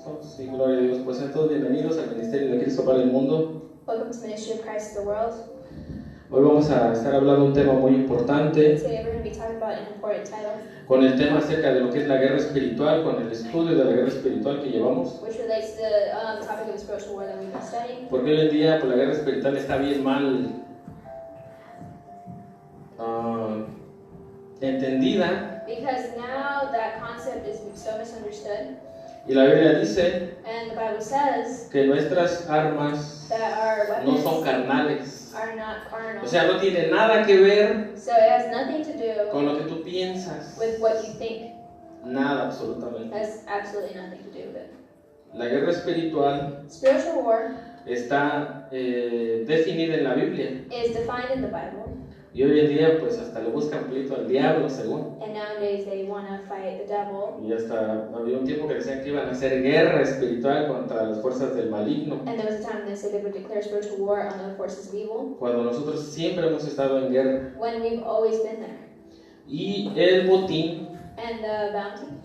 Listo, sí, gloria a Dios. Pues sean todos bienvenidos al Ministerio de Cristo para el Mundo. Welcome to Ministry of Christ to the World. Hoy vamos a estar hablando de un tema muy importante, Today we're going to be talking about an important title, con el tema acerca de lo que es la guerra espiritual, con el estudio de la guerra espiritual que llevamos. which relates to the topic of the spiritual war that we've been studying. Porque hoy en día pues, la guerra espiritual está bien mal entendida, Because now that concept is so misunderstood, y la Biblia dice and the Bible says que nuestras armas that our no son weapons carnales. are not carnal. O sea, no tiene nada que ver So it has nothing to do con lo que tú piensas. with what you think. Nada, It absolutamente. has absolutely nothing to do with it. La guerra espiritual Spiritual war está definida en la Biblia. is defined in the Bible, Y hoy en día, pues hasta le buscan pleito al diablo, según. and nowadays they want to fight the devil. Y hasta había un tiempo que decían que iban a hacer guerra espiritual contra las fuerzas del maligno. And there was a time when they said they would declare spiritual war on the forces of evil, Cuando nosotros siempre hemos estado en guerra. when we've always been there. Y el botín, And the bounty,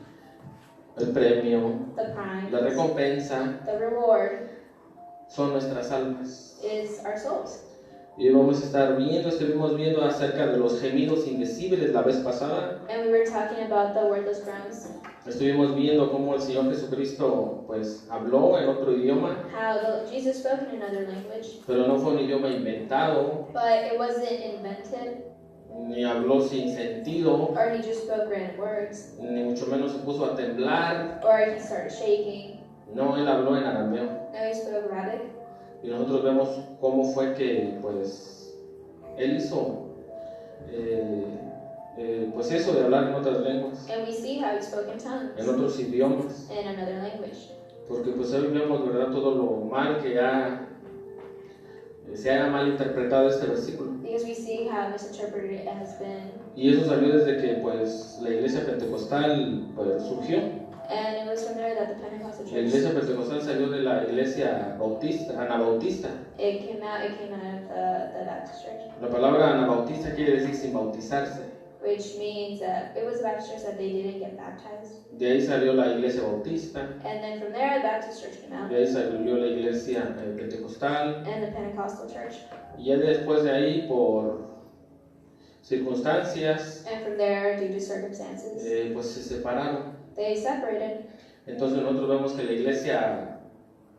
el premio, the prize, la recompensa, the reward son nuestras almas. is our souls. Y vamos a estar viendo, estuvimos viendo acerca de los gemidos indecibles la vez pasada. And we were talking about the wordless groans, Estuvimos viendo cómo el Señor Jesucristo pues habló en otro idioma, Jesus spoke in another language, pero no fue un idioma inventado, but it wasn't invented, ni habló sin sentido, or he just spoke random words, ni mucho menos se puso a temblar. or he started shaking. No, él habló en arameo. No, he spoke Arabic. Y nosotros vemos cómo fue que pues él hizo pues eso de hablar en otras lenguas, And we see how he spoke in tongues, en otros idiomas, in another language. porque pues hoy vemos, ¿verdad?, todo lo mal que se haya mal interpretado este versículo. Because we see how misinterpreted it has been. Y eso salió desde que pues la iglesia pentecostal pues surgió. And it was from there that the Pentecostal La church, iglesia pentecostal salió de la iglesia bautista, anabautista. it came out of the Baptist church, La palabra anabautista quiere decir sin bautizarse. which means that it was the Baptist church that they didn't get baptized. De ahí salió la iglesia bautista. And then from there, the Baptist church came out, De ahí salió la iglesia pentecostal. and the Pentecostal church. Y ya después de ahí, por circunstancias, And from there, due to circumstances, pues se separaron. they separated. Entonces nosotros vemos que la iglesia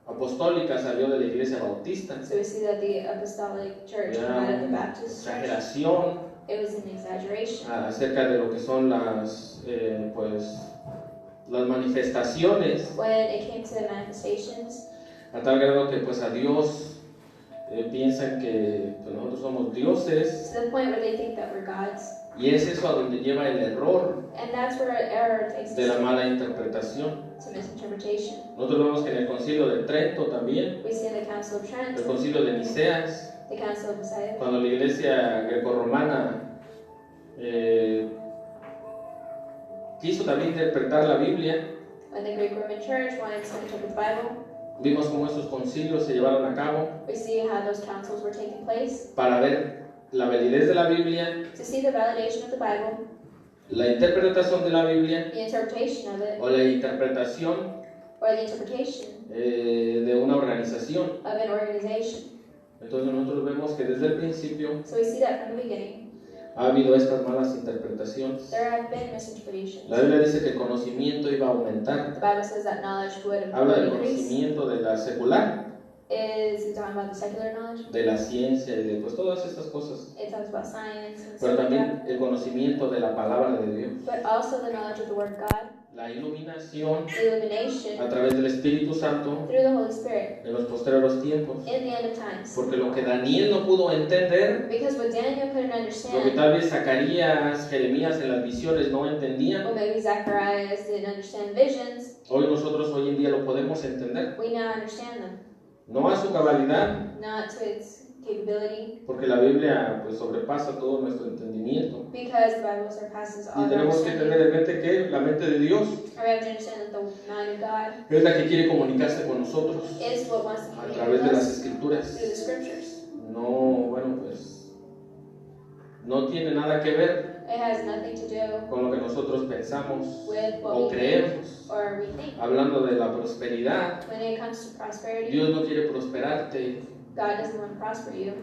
apostólica salió de la iglesia bautista. So we see that the Apostolic church came out of the Baptist church. Exageración It was an exaggeration acerca de lo que son las manifestaciones, when it came to the manifestations, a tal grado que pues a Dios piensan que pues, nosotros somos dioses, to the point where they think that we're gods. y es eso a donde lleva el error And that's where error takes de la us mala interpretación. to misinterpretation. Nosotros vemos que en el concilio de Trento también, We see in the Council of Trent, el concilio de Niceas, the Council of Messiah, cuando la iglesia grecorromana quiso también interpretar la Biblia, when the Greek Roman Church wanted to interpret the Bible, vimos cómo esos concilios se llevaron a cabo we see how those councils were taking place para ver la validez de la Biblia, to see the validation of the Bible, la interpretación de la Biblia the interpretation of it, o la interpretación or the interpretation de una organización. of an organization. Entonces nosotros vemos que desde el principio So we see that from the beginning, ha habido estas malas interpretaciones. there have been misinterpretations. La Biblia dice que el conocimiento iba a aumentar. The Bible says that knowledge would Habla del increase. conocimiento de la secular, Is it talking about the secular knowledge? de la ciencia y de pues todas estas cosas. It talks about science and Pero stuff like that. también el conocimiento de la palabra de Dios. But also the knowledge of the Word of God, La iluminación the illumination a través del Espíritu Santo through the Holy Spirit en los posteriores tiempos. in the end of times. Porque lo que Daniel no pudo entender, Because what Daniel couldn't lo que understand, tal vez Zacarías, Jeremías en las visiones no entendían, or maybe Zacharias didn't understand visions, hoy nosotros hoy en día lo podemos entender. we now understand them. No a su cabalidad, Not to its capability, porque la Biblia pues sobrepasa todo nuestro entendimiento. because the Bible surpasses all Y tenemos que tener understanding. en mente que la mente de Dios And we have to understand that the mind of God es la que quiere comunicarse con nosotros is what wants to a communicate través de with las us Escrituras. through the Scriptures. No, bueno, pues no tiene nada que ver It has nothing to do con lo que nosotros pensamos with what o we think creemos. or we think. Hablando de la prosperidad, When it comes to prosperity, Dios no quiere prosperarte. God doesn't want to prosper you.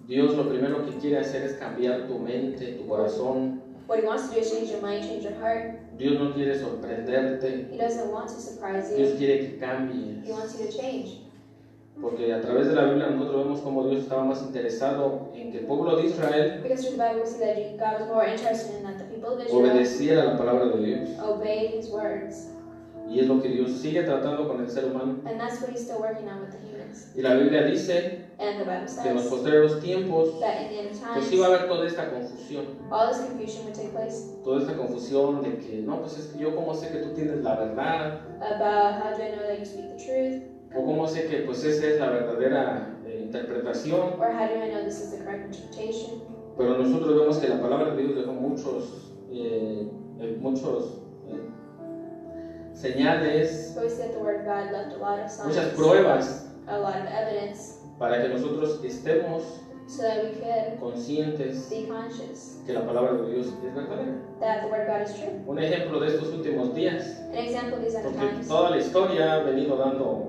Dios lo primero que quiere hacer es cambiar tu mente, tu corazón. What He wants to do is change your mind, change your heart. Dios no quiere sorprenderte. He doesn't want to surprise Dios you. quiere que cambies. He wants you to change. Porque a través de la Biblia nosotros vemos cómo Dios estaba más interesado en que el pueblo de Israel Because through the Bible we see that God was more interested in that the people of Israel obedeciera la palabra de Dios. obeyed His words. Y es lo que Dios sigue tratando con el ser humano. And that's what He's still working on with the humans. Y la Biblia dice And the Bible que en los says posteriores tiempos that in the end pues times, iba a haber toda esta confusión. all this confusion would take place Toda esta confusión de que no, pues es que yo cómo sé que tú tienes la verdad, about how do I know that you speak the truth, o cómo sé que pues esa es la verdadera interpretación. or how do I know this is the correct interpretation. Pero nosotros vemos que la palabra de Dios dejó muchos señales, But we see that the Word of God left a lot of signs, muchas pruebas a lot of evidence, para que nosotros estemos so that we could conscientes be conscious que la palabra de Dios es verdadera. that the Word of God is true. Un ejemplo de estos últimos días, An example of these end porque times, toda la historia ha venido dando,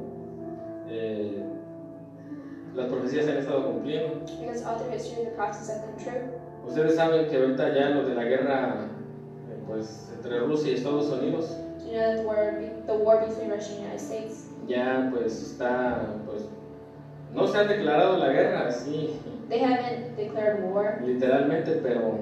las profecías se han estado cumpliendo. because all through history the prophecies have been true. Ustedes saben que ahorita ya lo de la guerra pues, entre Rusia y Estados Unidos Do you know that the war between Russia and the United States ya pues está, pues no se ha declarado la guerra así they haven't declared war, literalmente, pero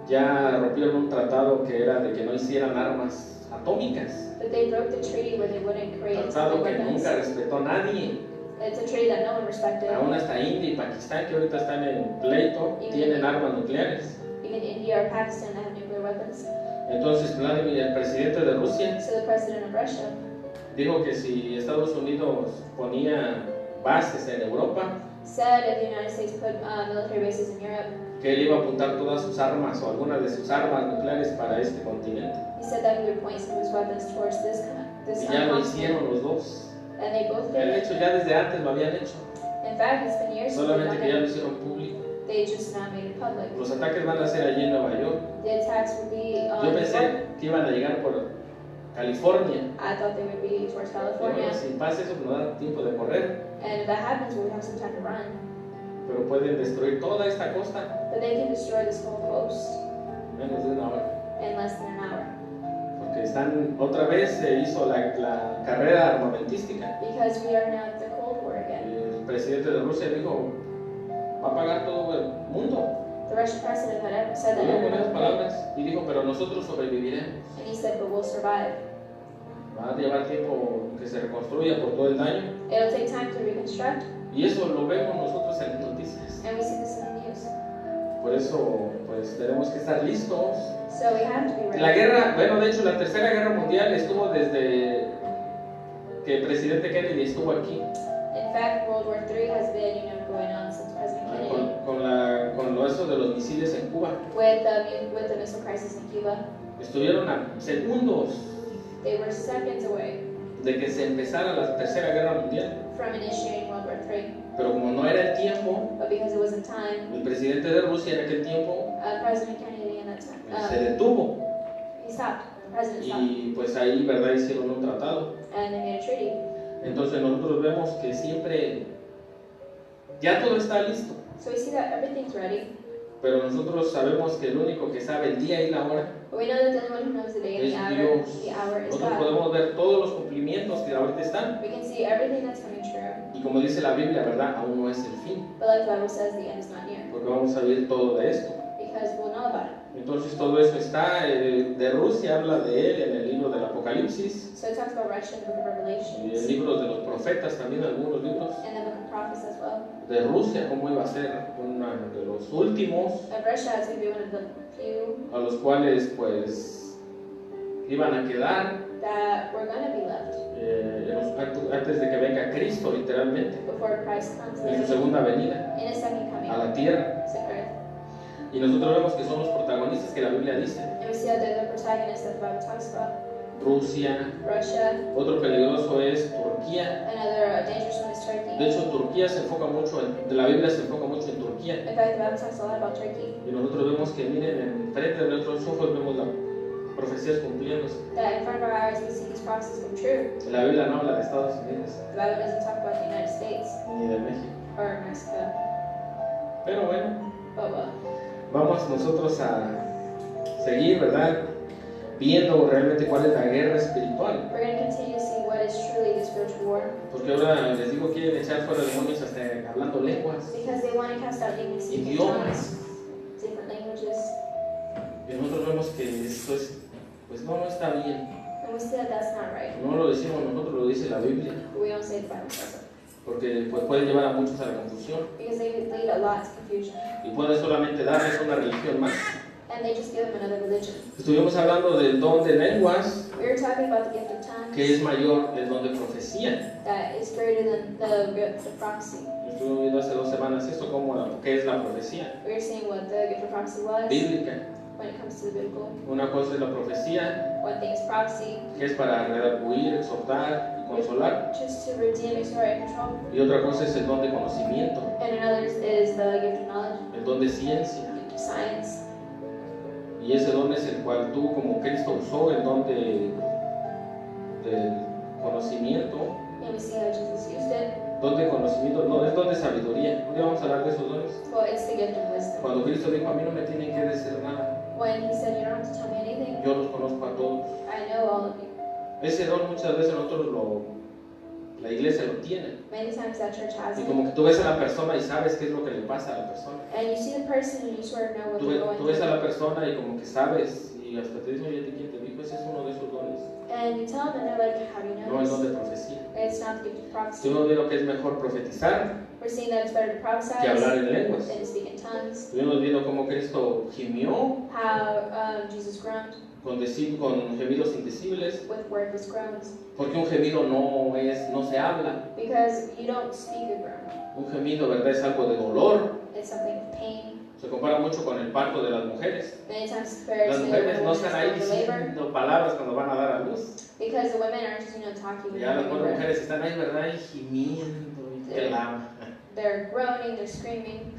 ya rompieron un tratado que era de que no hicieran armas atómicas, but they broke the treaty where they wouldn't create tratado atomic que weapons. nunca respetó a nadie. It's a treaty that no one respected. Aún hasta India y Pakistán, que ahorita están en pleito, tienen armas nucleares. Even India or Pakistan that have nuclear weapons. Entonces Vladimir, el presidente de Rusia, So the president of Russia dijo que si Estados Unidos ponía bases en Europa, said if the United States put military bases in Europe, que él iba a apuntar todas sus armas o algunas de sus armas nucleares para este continente. he said that he would point some of his weapons towards this Y ya lo continent. hicieron los dos. And they both De did it. hecho, ya desde antes lo habían hecho, In fact, it's been years since they've solamente done que ya lo it. hicieron público. They just now made it public. Los ataques van a ser allí en Nueva York. The attacks will be Yo on pensé que iban a llegar por California. I thought they would be towards Pero California. bueno, si pasa eso, pues no da tiempo de correr. And if that happens, we would have some time to run. Pero pueden destruir toda esta costa But they can destroy this whole coast en menos de una hora. in less than an hour. Porque están, otra vez se hizo la carrera armamentística. Because we are now at the Cold War again. El presidente de Rusia dijo, va a pagar todo el mundo. The Russian president had ever said that Dijo con esas everyone would palabras y dijo, pero nosotros sobreviviremos. pay. And he said, but we'll survive. Va a llevar tiempo que se reconstruya por todo el daño. It'll take time to reconstruct, Y eso lo vemos nosotros en las noticias. and we see this in the news. Por eso, pues tenemos que estar listos. So we have to be ready. La guerra, bueno, de hecho, la Tercera Guerra Mundial estuvo desde que el presidente Kennedy estuvo aquí, In fact, World War III has been, going on since President Kennedy. con eso de los misiles en Cuba. With the missile crisis in Cuba, Estuvieron a segundos they were seconds away de que se empezara la Tercera Guerra Mundial. from initiating World War III. Pero como no era el tiempo, But because it wasn't time, el presidente de Rusia en aquel tiempo President Kennedy in that time, se detuvo. he stopped. The president stopped. Y pues ahí, ¿verdad? Hicieron un tratado. And they made a treaty. Entonces nosotros vemos que siempre ya todo está listo, So we see that everything's ready. pero nosotros sabemos que el único que sabe el día y la hora But we know that the only one who knows the day and es the hour Dios. is Nosotros God. podemos ver todos los cumplimientos que ahorita están. We can see everything that's coming true. Y como dice la Biblia, ¿verdad? Aún no es el fin, But like the Bible says, the end is not near. porque vamos a ver todo de esto. Because we'll know about it. Entonces todo eso está, de Rusia habla de él en el libro del Apocalipsis, So it talks about Russia in the book of y en Revelations. libros de los profetas también, algunos libros And the book of prophets as well. de Rusia, cómo iba a ser uno de los últimos, And Russia is going to be one of the few a los cuales pues iban a quedar that we're going to be left antes de que venga Cristo, literalmente, before Christ comes en su in segunda venida his second coming a la tierra. to earth. Y nosotros vemos que son los protagonistas que la Biblia dice. And we see that they're the protagonists that the Bible talks about. Rusia. Russia. Otro peligroso es Turquía. Another dangerous one is Turkey. De hecho, Turquía se enfoca mucho, de la Biblia se enfoca mucho en Turquía. In fact, the Bible talks a lot about Turkey. Y nosotros vemos que, miren, enfrente de nuestros ojos vemos las profecías cumpliéndose. That in front of our eyes we see these prophecies come true. La Biblia no habla de Estados Unidos The Bible doesn't talk about the United States ni de México. or Mexico. Pero bueno, But vamos nosotros a seguir, ¿verdad? Viendo realmente cuál es la guerra espiritual. we're going to continue to see what is truly the spiritual war. Porque ahora les digo, quieren echar fuera demonios hasta hablando lenguas, Because they want to cast out demons in idiomas. different languages. Y nosotros vemos que esto es, pues no está bien. And we see that that's not right. No lo decimos nosotros, lo dice la Biblia. We don't say the Bible says it. Porque pues, puede llevar a muchos a la confusión. Because they could lead a lot to confusion. Y puede solamente darles una religión más. And they just give them another religion. Estuvimos hablando del don de lenguas, We were talking about the gift of tongues. que es mayor del don de profecía. That is greater than the gift of prophecy. Estuvimos viendo hace 2 semanas esto, qué es la profecía We were seeing what the gift of prophecy was bíblica. when it comes to the biblical. Una cosa es la profecía, One thing is prophecy, que es para redarguir, exhortar y consolar. just to redeem, exhort, and control. Y otra cosa es el don de conocimiento, And another is the gift of knowledge, el don de ciencia. gift of science. Y ese don es el cual tú, como Cristo usó, el don del conocimiento. And we see how Jesus used it. Don de conocimiento, no, es don de sabiduría. Hoy vamos a hablar de esos dones. Well, it's the gift of wisdom. Cuando Cristo dijo, a mí no me tienen que decir nada, When he said, you don't have to tell me anything, yo los conozco a todos. I know all of you. Ese don muchas veces nosotros la iglesia lo tiene. Many times that church has Y it. como que tú ves a la persona y sabes qué es lo que le pasa a la persona. And you see the person and you sort of know what they're going Tú ves a through. la persona y como que sabes y hasta te dicen, oye, ¿quién te dijo? Ese es uno de esos dones. And you tell them and they're like, how do you know No el don this? de profecía. It's not the gift of prophecy. Estuvimos viendo que es mejor profetizar We're seeing that it's better to prophesy que hablar en lenguas. than to speak in tongues. Estuvimos viendo cómo Cristo gimió How Jesus groaned con gemidos indecibles, with wordless groans. porque un gemido no se habla. Because you don't speak a groan. Un gemido, ¿verdad? Es algo de dolor. It's something of pain. Se compara mucho con el parto de las mujeres. Many times compared Las to mujeres no women's están ahí labor. diciendo palabras cuando van a dar a luz. Because the women aren't just, talking when Ya las they're pobres giving birth. mujeres están ahí, ¿verdad? Y gimiendo y que la... They're groaning, they're screaming.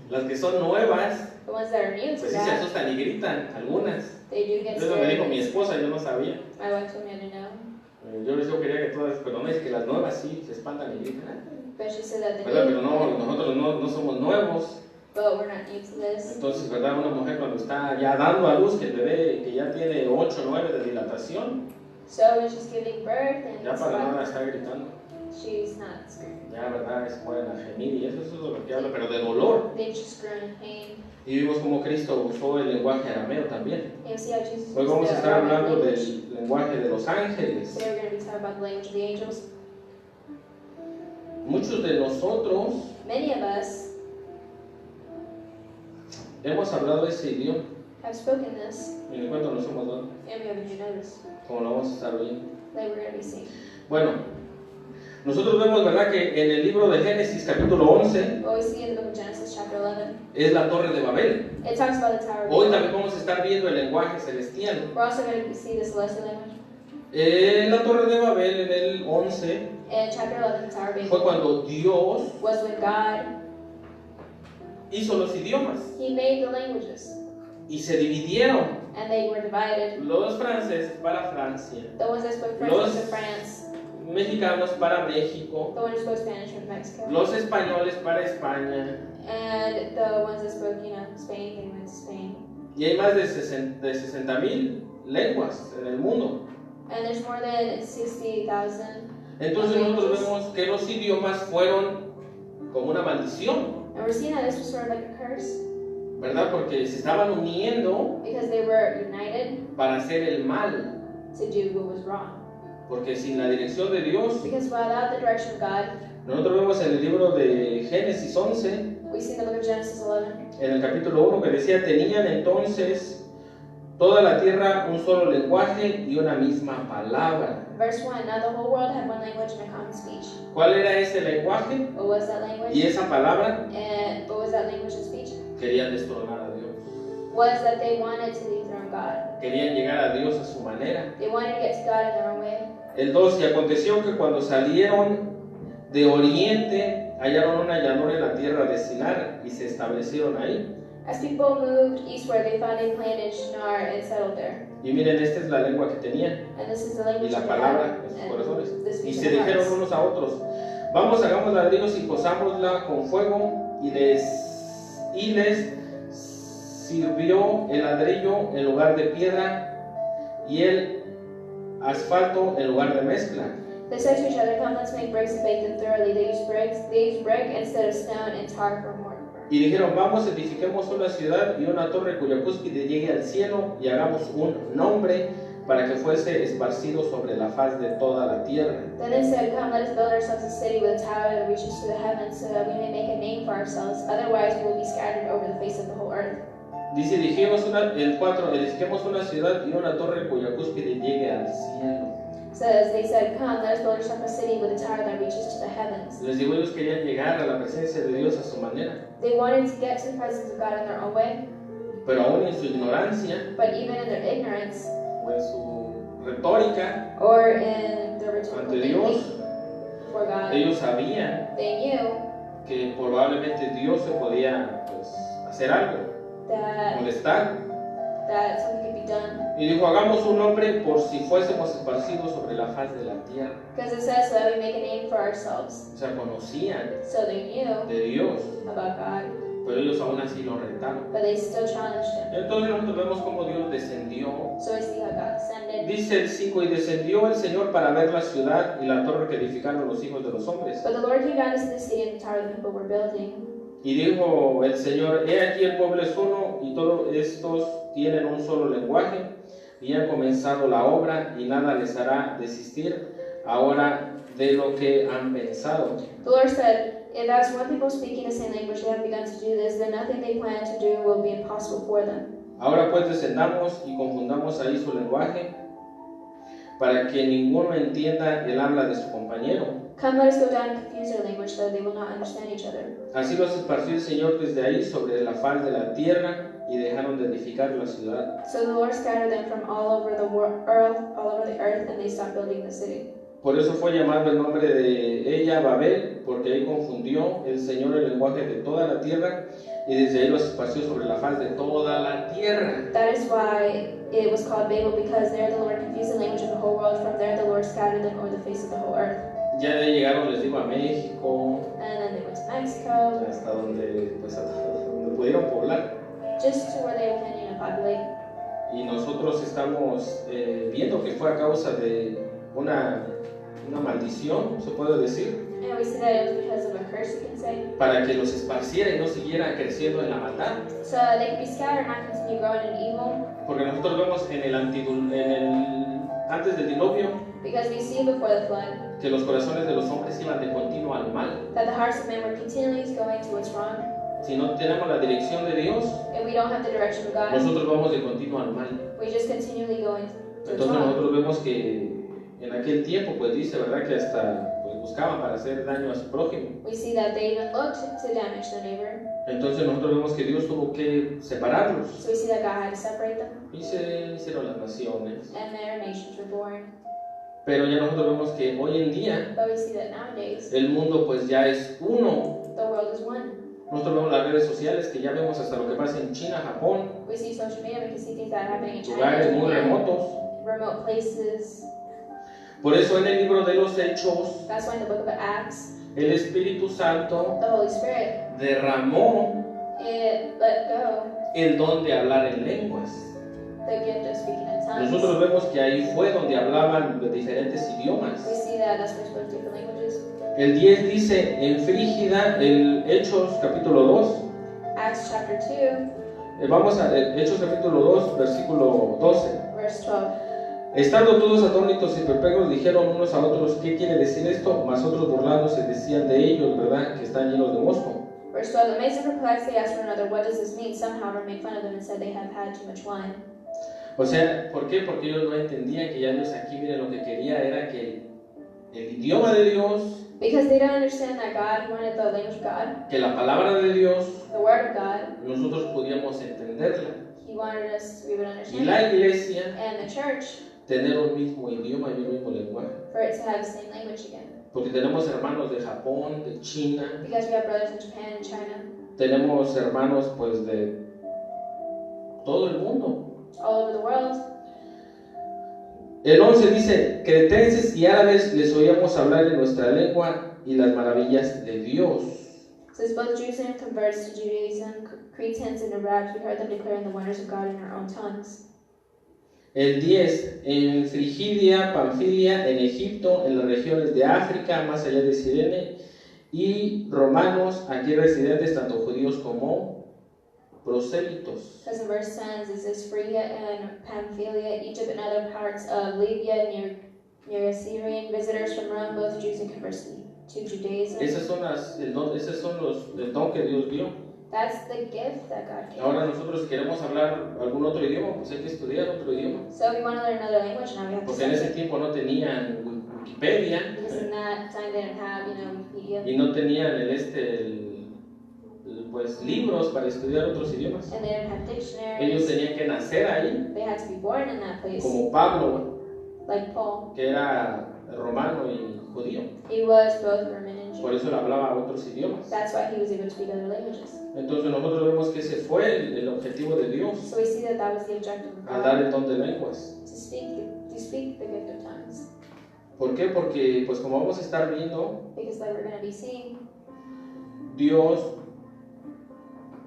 Las que son nuevas, The ones that are new to pues sí se that, asustan y gritan, algunas. they do get Eso me dijo mi scared. esposa, yo no sabía. My wife told me I didn't know. Yo quería que todas, pero no es que las nuevas sí se espantan y gritan. But she said that the ¿Verdad? Pero new, no, nosotros no somos nuevos. but we're not new to this. Entonces, ¿verdad? Una mujer cuando está ya dando a luz, que el bebé que ya tiene 8 o 9 de dilatación, So when she's giving birth and ya it's para nada fun, está gritando. she's not screaming. Ya, ¿verdad? Se pueden a gemir y eso es lo que habla, pero de dolor. They just groan in pain. Y vimos cómo Cristo usó el lenguaje arameo también. And we see how Jesus Hoy vamos a used the estar Aramaic hablando language. del lenguaje de los ángeles. Today we're going to be talking about the language of the angels. Muchos de nosotros Many of us hemos hablado ese idioma. have spoken this, Y en cuanto nos hemos dado, and we haven't even noticed. como lo vamos a estar viendo. Like we're going to be seeing. Bueno, nosotros vemos, ¿verdad?, que en el libro de Génesis, capítulo 11, What we see in the book of Genesis, chapter 11, es la torre de Babel. it talks about the Tower of Hoy Babel. también vamos a estar viendo el lenguaje celestial. We're also going to see the celestial language. La torre de Babel, en el 11, And chapter 11, the Tower of fue Babel, cuando Dios was when God, hizo los idiomas He made the languages, y se dividieron. and they were divided. Los franceses para Francia, The ones that spoke French Los- went to France, mexicanos para México, the ones who spoke Spanish went to Mexico, los españoles para España, and the ones that spoke, Spain, they went to Spain. y hay más de 60,000 lenguas en el mundo. And there's more than 60,000. Entonces nosotros vemos que los idiomas fueron como una maldición, And we're seeing that this was sort of like a curse, ¿verdad? Porque se estaban uniendo because they were united para hacer el mal, to do what was wrong. porque sin la dirección de Dios, Because without the direction of God, nosotros vemos en el libro de Génesis 11, we see in the book of Genesis 11, en el capítulo 1, que decía, tenían entonces toda la tierra un solo lenguaje y una misma palabra. verse 1, now the whole world had one language and a common speech. ¿Cuál era ese lenguaje? What was that language? Y esa palabra And what was that language and speech? querían destronar a Dios. Was that they wanted to dethrone God. Querían llegar a Dios a su manera. They wanted to get to God in their own way. El 2, y aconteció que cuando salieron de oriente, hallaron una llanura en la tierra de Sinar y se establecieron ahí. As people moved eastward, they found a plain in Shinar and settled there. Y miren, esta es la lengua que tenían And this is the y language la that they palabra had, en sus and corazones. this Y was se their dijeron hearts. unos a otros: vamos, hagamos ladrillos y cosámosla con fuego. Y les sirvió el ladrillo en lugar de piedra y el asfalto en lugar de mezcla. They said to each other, "Come, let's make bricks and bake them thoroughly." They used brick instead of stone and tar for mortar. Y dijeron: vamos, edifiquemos una ciudad y una torre cuya cúspide llegue al cielo y hagamos un nombre para que fuese esparcido sobre la faz de toda la tierra. Then they said, "Come, let us build ourselves a city with a tower that reaches to the heavens, so that we may make a name for ourselves. Otherwise, we will be scattered over the face of the whole earth." Dice, el 4, edifiquemos una ciudad y una torre cuya cúspide llegue al cielo. Says they said, "Come, let us build ourselves a city with a tower that reaches to the heavens." Les digo, ellos querían llegar a la presencia de Dios a su manera, They wanted to get to the presence of God in their own way, pero aún en su ignorancia but even in their ignorance o en su retórica or in their rhetorical ante Dios, thinking before God, ellos sabían they knew que probablemente Dios se podía hacer algo, that molestar. something could be done. Y dijo, hagamos un nombre por si fuésemos esparcidos sobre la faz de la tierra. Because it says so that we make a name for ourselves. O sea, conocían So they knew de Dios, about God, pero ellos aún así lo retaron. but they still challenged him. Entonces nosotros vemos cómo Dios descendió. So we see how God descended. Dice el 5, y descendió el Señor para ver la ciudad y la torre que edificaron los hijos de los hombres. But the Lord came down to see the city and the tower the people were building. Y dijo el Señor, he aquí el pueblo es uno y todos estos tienen un solo lenguaje y han comenzado la obra y nada les hará desistir ahora de lo que han pensado. The Lord said, "If as one people speaking the same language they have begun to do this, then nothing they plan to do will be impossible for them." Ahora pues descendamos y confundamos ahí su lenguaje para que ninguno entienda el habla de su compañero. Come, let us go down and confuse their language so that they will not understand each other. Así los esparció el Señor desde ahí sobre la faz de la tierra y dejaron de edificar la ciudad. So the Lord scattered them from all over the earth, and they stopped building the city. Por eso fue llamado el nombre de ella Babel, porque ahí confundió el Señor el lenguaje de toda la tierra y desde ahí los esparció sobre la faz de toda la tierra. That is why it was called Babel, because there the Lord confused the language of the whole world. From there the Lord scattered them over the face of the whole earth. Ya de ahí llegaron, les digo, a México, And then they went to Mexico, hasta donde, hasta donde pudieron poblar. just to where they can populate. Y nosotros estamos viendo que fue a causa de una maldición, se puede decir, And we see that it was because of a curse, you can say, para que los esparciera y no siguiera creciendo en la maldad. so that they could be scattered and not continue growing in evil. Porque nosotros vemos antes del diluvio Because we see before the flood que los corazones de los hombres iban de continuo al mal. that the hearts of men were continually going to what's wrong. Si no tenemos la dirección de Dios, If we don't have the direction of God, nosotros vamos de continuo al mal. we just continually go into what's Entonces wrong. nosotros vemos que en aquel tiempo, pues dice, ¿verdad? Que hasta buscaban para hacer daño a su prójimo. We see that they even looked to damage their neighbor. Entonces nosotros vemos que Dios tuvo que separarlos. So we see that God had to separate them, Y se hicieron las naciones. and their nations were born. Pero ya nosotros vemos que hoy en día But we see that nowadays, el mundo pues ya es uno. the world is one. Nosotros vemos las redes sociales que ya vemos hasta lo que pasa en China, Japón, We see social media, we can see things that are happening in China, lugares muy Japan, remotos. remote places. Por eso en el libro de los Hechos, That's why in the book of Acts, el Espíritu Santo the Holy Spirit, derramó it let go el don de hablar en lenguas. the gift of speaking in tongues. Nosotros vemos que ahí fue donde hablaban de diferentes idiomas. We see that that's where spoke different languages. El 10 dice en Frígida, el Hechos capítulo 2. Acts chapter 2, Vamos a Hechos capítulo 2, versículo 12. verse 12. Estando todos atónitos y perplejos, dijeron unos a otros, ¿qué quiere decir esto? Mas otros burlándose decían de ellos, ¿verdad? Que están llenos de mosto. Verse 12. Amazed and perplexed, they asked one another, "What does this mean?" Some, however, made fun of them and said they have had too much wine. O sea, ¿por qué? Porque ellos no entendían que ya Dios aquí, miren, lo que quería era que el idioma de Dios, Because they don't understand that God wanted the language of God, que la palabra de Dios, the word of God. nosotros podíamos entenderla. He wanted us to be able to y understand la it. iglesia And the church, tener un mismo idioma y un mismo lenguaje. for it to have the same language again. Porque tenemos hermanos de Japón, de China, Because we have brothers in Japan and China, tenemos hermanos pues de todo el mundo. all over the world. El 11 dice, cretenses y árabes les oíamos hablar en nuestra lengua y las maravillas de Dios. It says both Jews and converts to Judaism, Cretans and Arabs, we heard them declaring the wonders of God in our own tongues. El 10, en Frigidia, Panfilia, en Egipto, en las regiones de África, más allá de Cirene, y romanos, aquí residentes, tanto judíos como prosélitos. Because in verse 10 it says Phrygia and Pamphylia, Egypt and other parts of Libya near Assyrian visitors from Rome, both Jews and converts to Judaism. Esos son el don que Dios dio. That's the gift that God gave. Ahora nosotros queremos hablar algún otro idioma, pues hay que estudiar otro idioma. So if we want to learn another language, now we have to Porque en study ese it. tiempo no tenían Wikipedia Because in that time they didn't have, Wikipedia. y no tenían pues libros para estudiar otros idiomas. And they didn't have Ellos dictionaries. tenían que nacer ahí, They had to be born in that place, como Pablo, like Paul. que era romano y judío. He was both Roman and Por Jew. eso él hablaba otros idiomas. That's why he was able to speak other languages. Entonces nosotros vemos que ese fue el objetivo de Dios, So we see that that was the objective of al dar God, el don de lenguas. to speak the gift of tongues. ¿Por qué? Porque pues como vamos a estar viendo, Because like we're going to be seeing, Dios,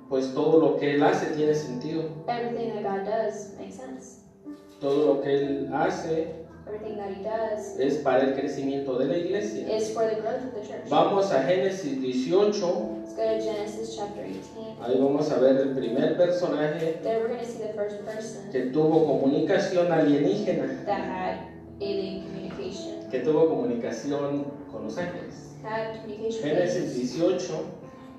pues todo lo que Él hace tiene sentido. everything that God does makes sense. Todo lo que Él hace Everything that he does es para el crecimiento de la iglesia. is for the growth of the church. Vamos a Génesis 18, Let's go to Genesis chapter 18. ahí vamos a ver el primer personaje There we're going to see the first person que tuvo comunicación alienígena, that had alien communication. que tuvo comunicación con los ángeles. Had communication with Génesis angels. 18,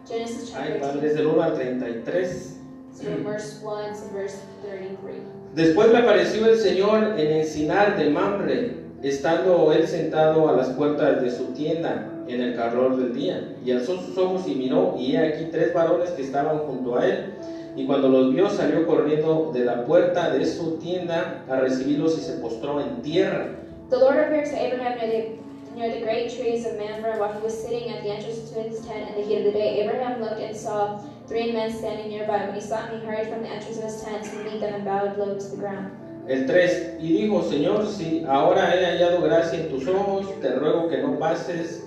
Genesis ahí chapter va 18. desde el 1 al 33. So from verse 1 to verse 33. Después le apareció el Señor en Encinar de Mamre, estando él sentado a las puertas de su tienda en el calor del día. Y alzó sus ojos y miró, y he aquí 3 varones que estaban junto a él. Y cuando los vio, salió corriendo de la puerta de su tienda a recibirlos y se postró en tierra. The Lord appeared to Abraham near the great trees of Mamre while he was sitting at the entrance to his tent in the heat of the day. Abraham looked and saw 3 men standing nearby. When he saw him, he hurried from the entrance of his tent to meet them and bowed low to the ground. El 3, y dijo, Señor, si ahora he hallado gracia en tus ojos, te ruego que no pases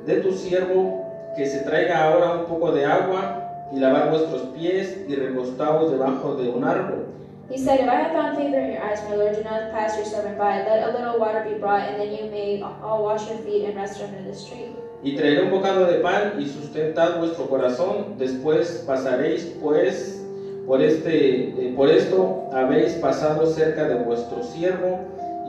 de tu siervo, que se traiga ahora un poco de agua y lavar vuestros pies y recostaos debajo de un árbol. He said, If I have found favor in your eyes, my Lord, do not pass your servant by. Let a little water be brought, and then you may all wash your feet and rest under this tree. Y traeré un bocado de pan y sustentad vuestro corazón, después pasaréis pues por esto habéis pasado cerca de vuestro siervo.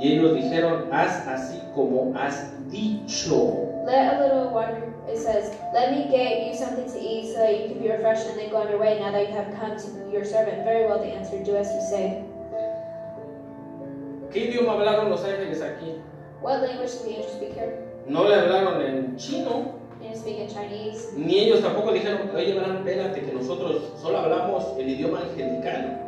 Y ellos dijeron, haz así como has dicho. Let a little water, it says, Let me get you something to eat so that you can be refreshed and then go on your way now that you have come to your servant. Very well, they answered, Do as you say. ¿Qué idioma hablaron los ángeles aquí? What language did the angels speak here? No le hablaron en chino, They didn't speak in Chinese. ni ellos tampoco dijeron, oye, Abraham, espérate, que nosotros solo hablamos el idioma angelical.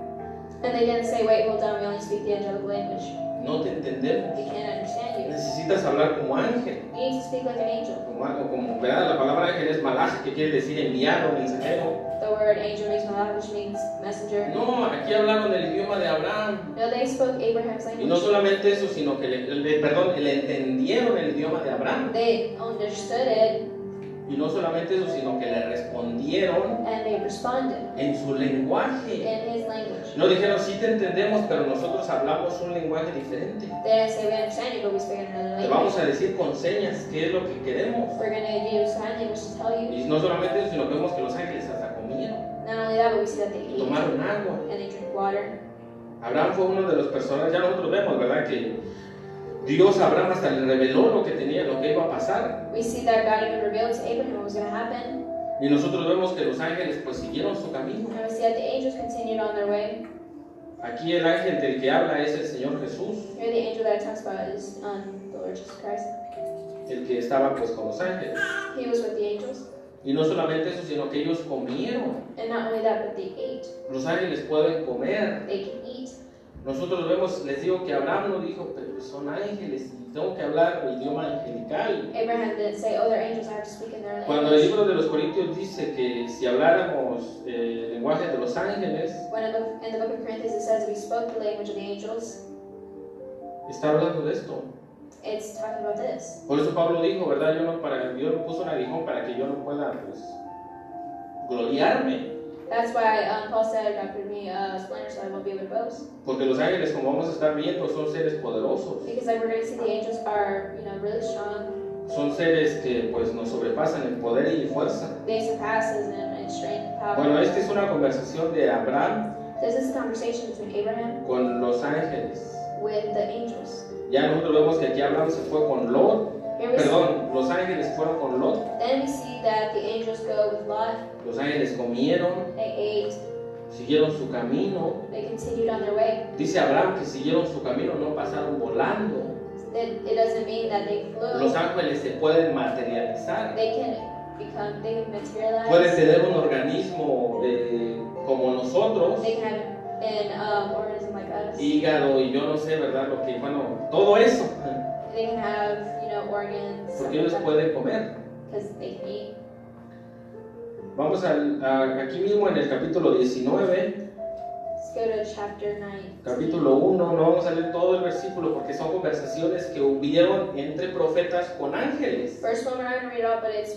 And they didn't say, Wait, hold on, we only speak the angelic language. No te entendemos. We can't understand you. Necesitas hablar como ángel. You need to speak like an angel. Como ¿verdad? La palabra ángel es malaj, que quiere decir enviado, mensajero. The word angel means malach, which means messenger. No, aquí hablaron el idioma de Abraham. No, they spoke Abraham's Y no language. solamente eso, sino que le entendieron el idioma de Abraham. They understood it Y no solamente eso, sino que le respondieron and they responded en su lenguaje. in his language. No dijeron, sí te entendemos, pero nosotros hablamos un lenguaje diferente. They didn't say, We understand you, but we speak in another Te vamos language. a decir con señas qué es lo que queremos. We're going to use sign language to tell you. Y no solamente eso, sino que vemos que los ángeles hasta comieron Not only that, but we see that they y eat tomaron agua. and they drink water. Abraham fue uno de los personajes, ya nosotros vemos, ¿verdad? Que Dios a Abraham hasta le reveló lo que tenía, lo que iba a pasar. We see that God even revealed to Abraham what was going to happen. Y nosotros vemos que los ángeles pues siguieron su camino. And we see that the angels continued on their way. Aquí el ángel del que habla es el Señor Jesús, Here the angel that it talks about is the Lord Jesus Christ. el que estaba pues con los ángeles. He was with the angels. Y no solamente eso, sino que ellos comieron. And not only that, but they ate. Los ángeles pueden comer. They can eat. Nosotros vemos, les digo que Abraham no dijo, pero son ángeles y tengo que hablar el idioma angelical. Abraham didn't say, oh, they're angels, I have to speak in their Cuando el language. libro de los Corintios dice que si habláramos el lenguaje de los ángeles, When in the book of Corinthians it says we spoke the language of the angels, está hablando de esto. it's talking about this. Por eso Pablo dijo, ¿verdad? Dios me puso un aguijón para que yo no pueda, pues, gloriarme. That's why Paul said, God put me a splinter so I won't be able to boast. Porque los ángeles, como vamos a estar viendo, son seres poderosos. Because like we're going to see, the angels are, really strong. Son seres que, pues, nos sobrepasan en poder y fuerza. They surpass us in strength and power. Bueno, esta es una conversación de Abraham This is a conversation between Abraham con los ángeles. with the angels. Ya nosotros vemos que aquí Abraham se fue con Lot. Here we see, Perdón, los ángeles fueron con Lot. then we see that the angels go with Lot. Los ángeles comieron, They ate. siguieron su camino. They continued on their way. Dice Abraham que siguieron su camino, no pasaron volando. It doesn't mean that they Los flew. ángeles se pueden materializar. They can materialize. Pueden tener un organismo como nosotros, They can have an organism like us. hígado y yo no sé, ¿verdad? Lo que, bueno, todo eso. They can have, organs. Porque ellos pueden comer. Because they can eat. Vamos aquí mismo en el capítulo 19. Let's go to chapter 9. Capítulo 1, no vamos a leer todo el versículo porque son conversaciones que hubieron entre profetas con ángeles. Verse 1, we're not going to read it all, but it's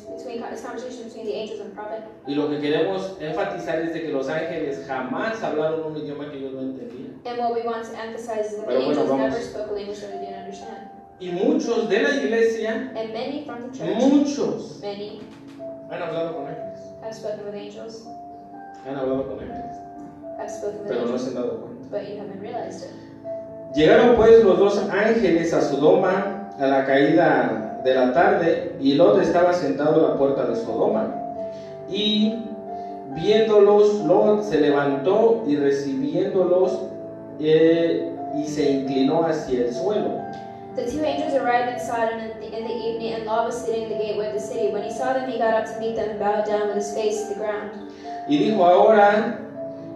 conversation between the angels and the prophet. Y lo que queremos enfatizar es de que los ángeles jamás hablaron un idioma que ellos no entendían. And what we want to emphasize is that the Pero bueno, angels vamos. never spoke a language that they didn't understand. Y muchos de la iglesia, And many from the church, muchos many han hablado con ángeles. have spoken with angels, Han hablado con ángeles, have spoken with pero no angels, se han dado cuenta. but you haven't realized it. Llegaron pues los dos ángeles a Sodoma a la caída de la tarde, y Lot estaba sentado a la puerta de Sodoma. Y viéndolos, Lot se levantó y recibiéndolos y se inclinó hacia el suelo. The two angels arrived in Sodom in the evening, and Lot was sitting in the gateway of the city. When he saw them, he got up to meet them and bowed down with his face to the ground. Y dijo: ahora,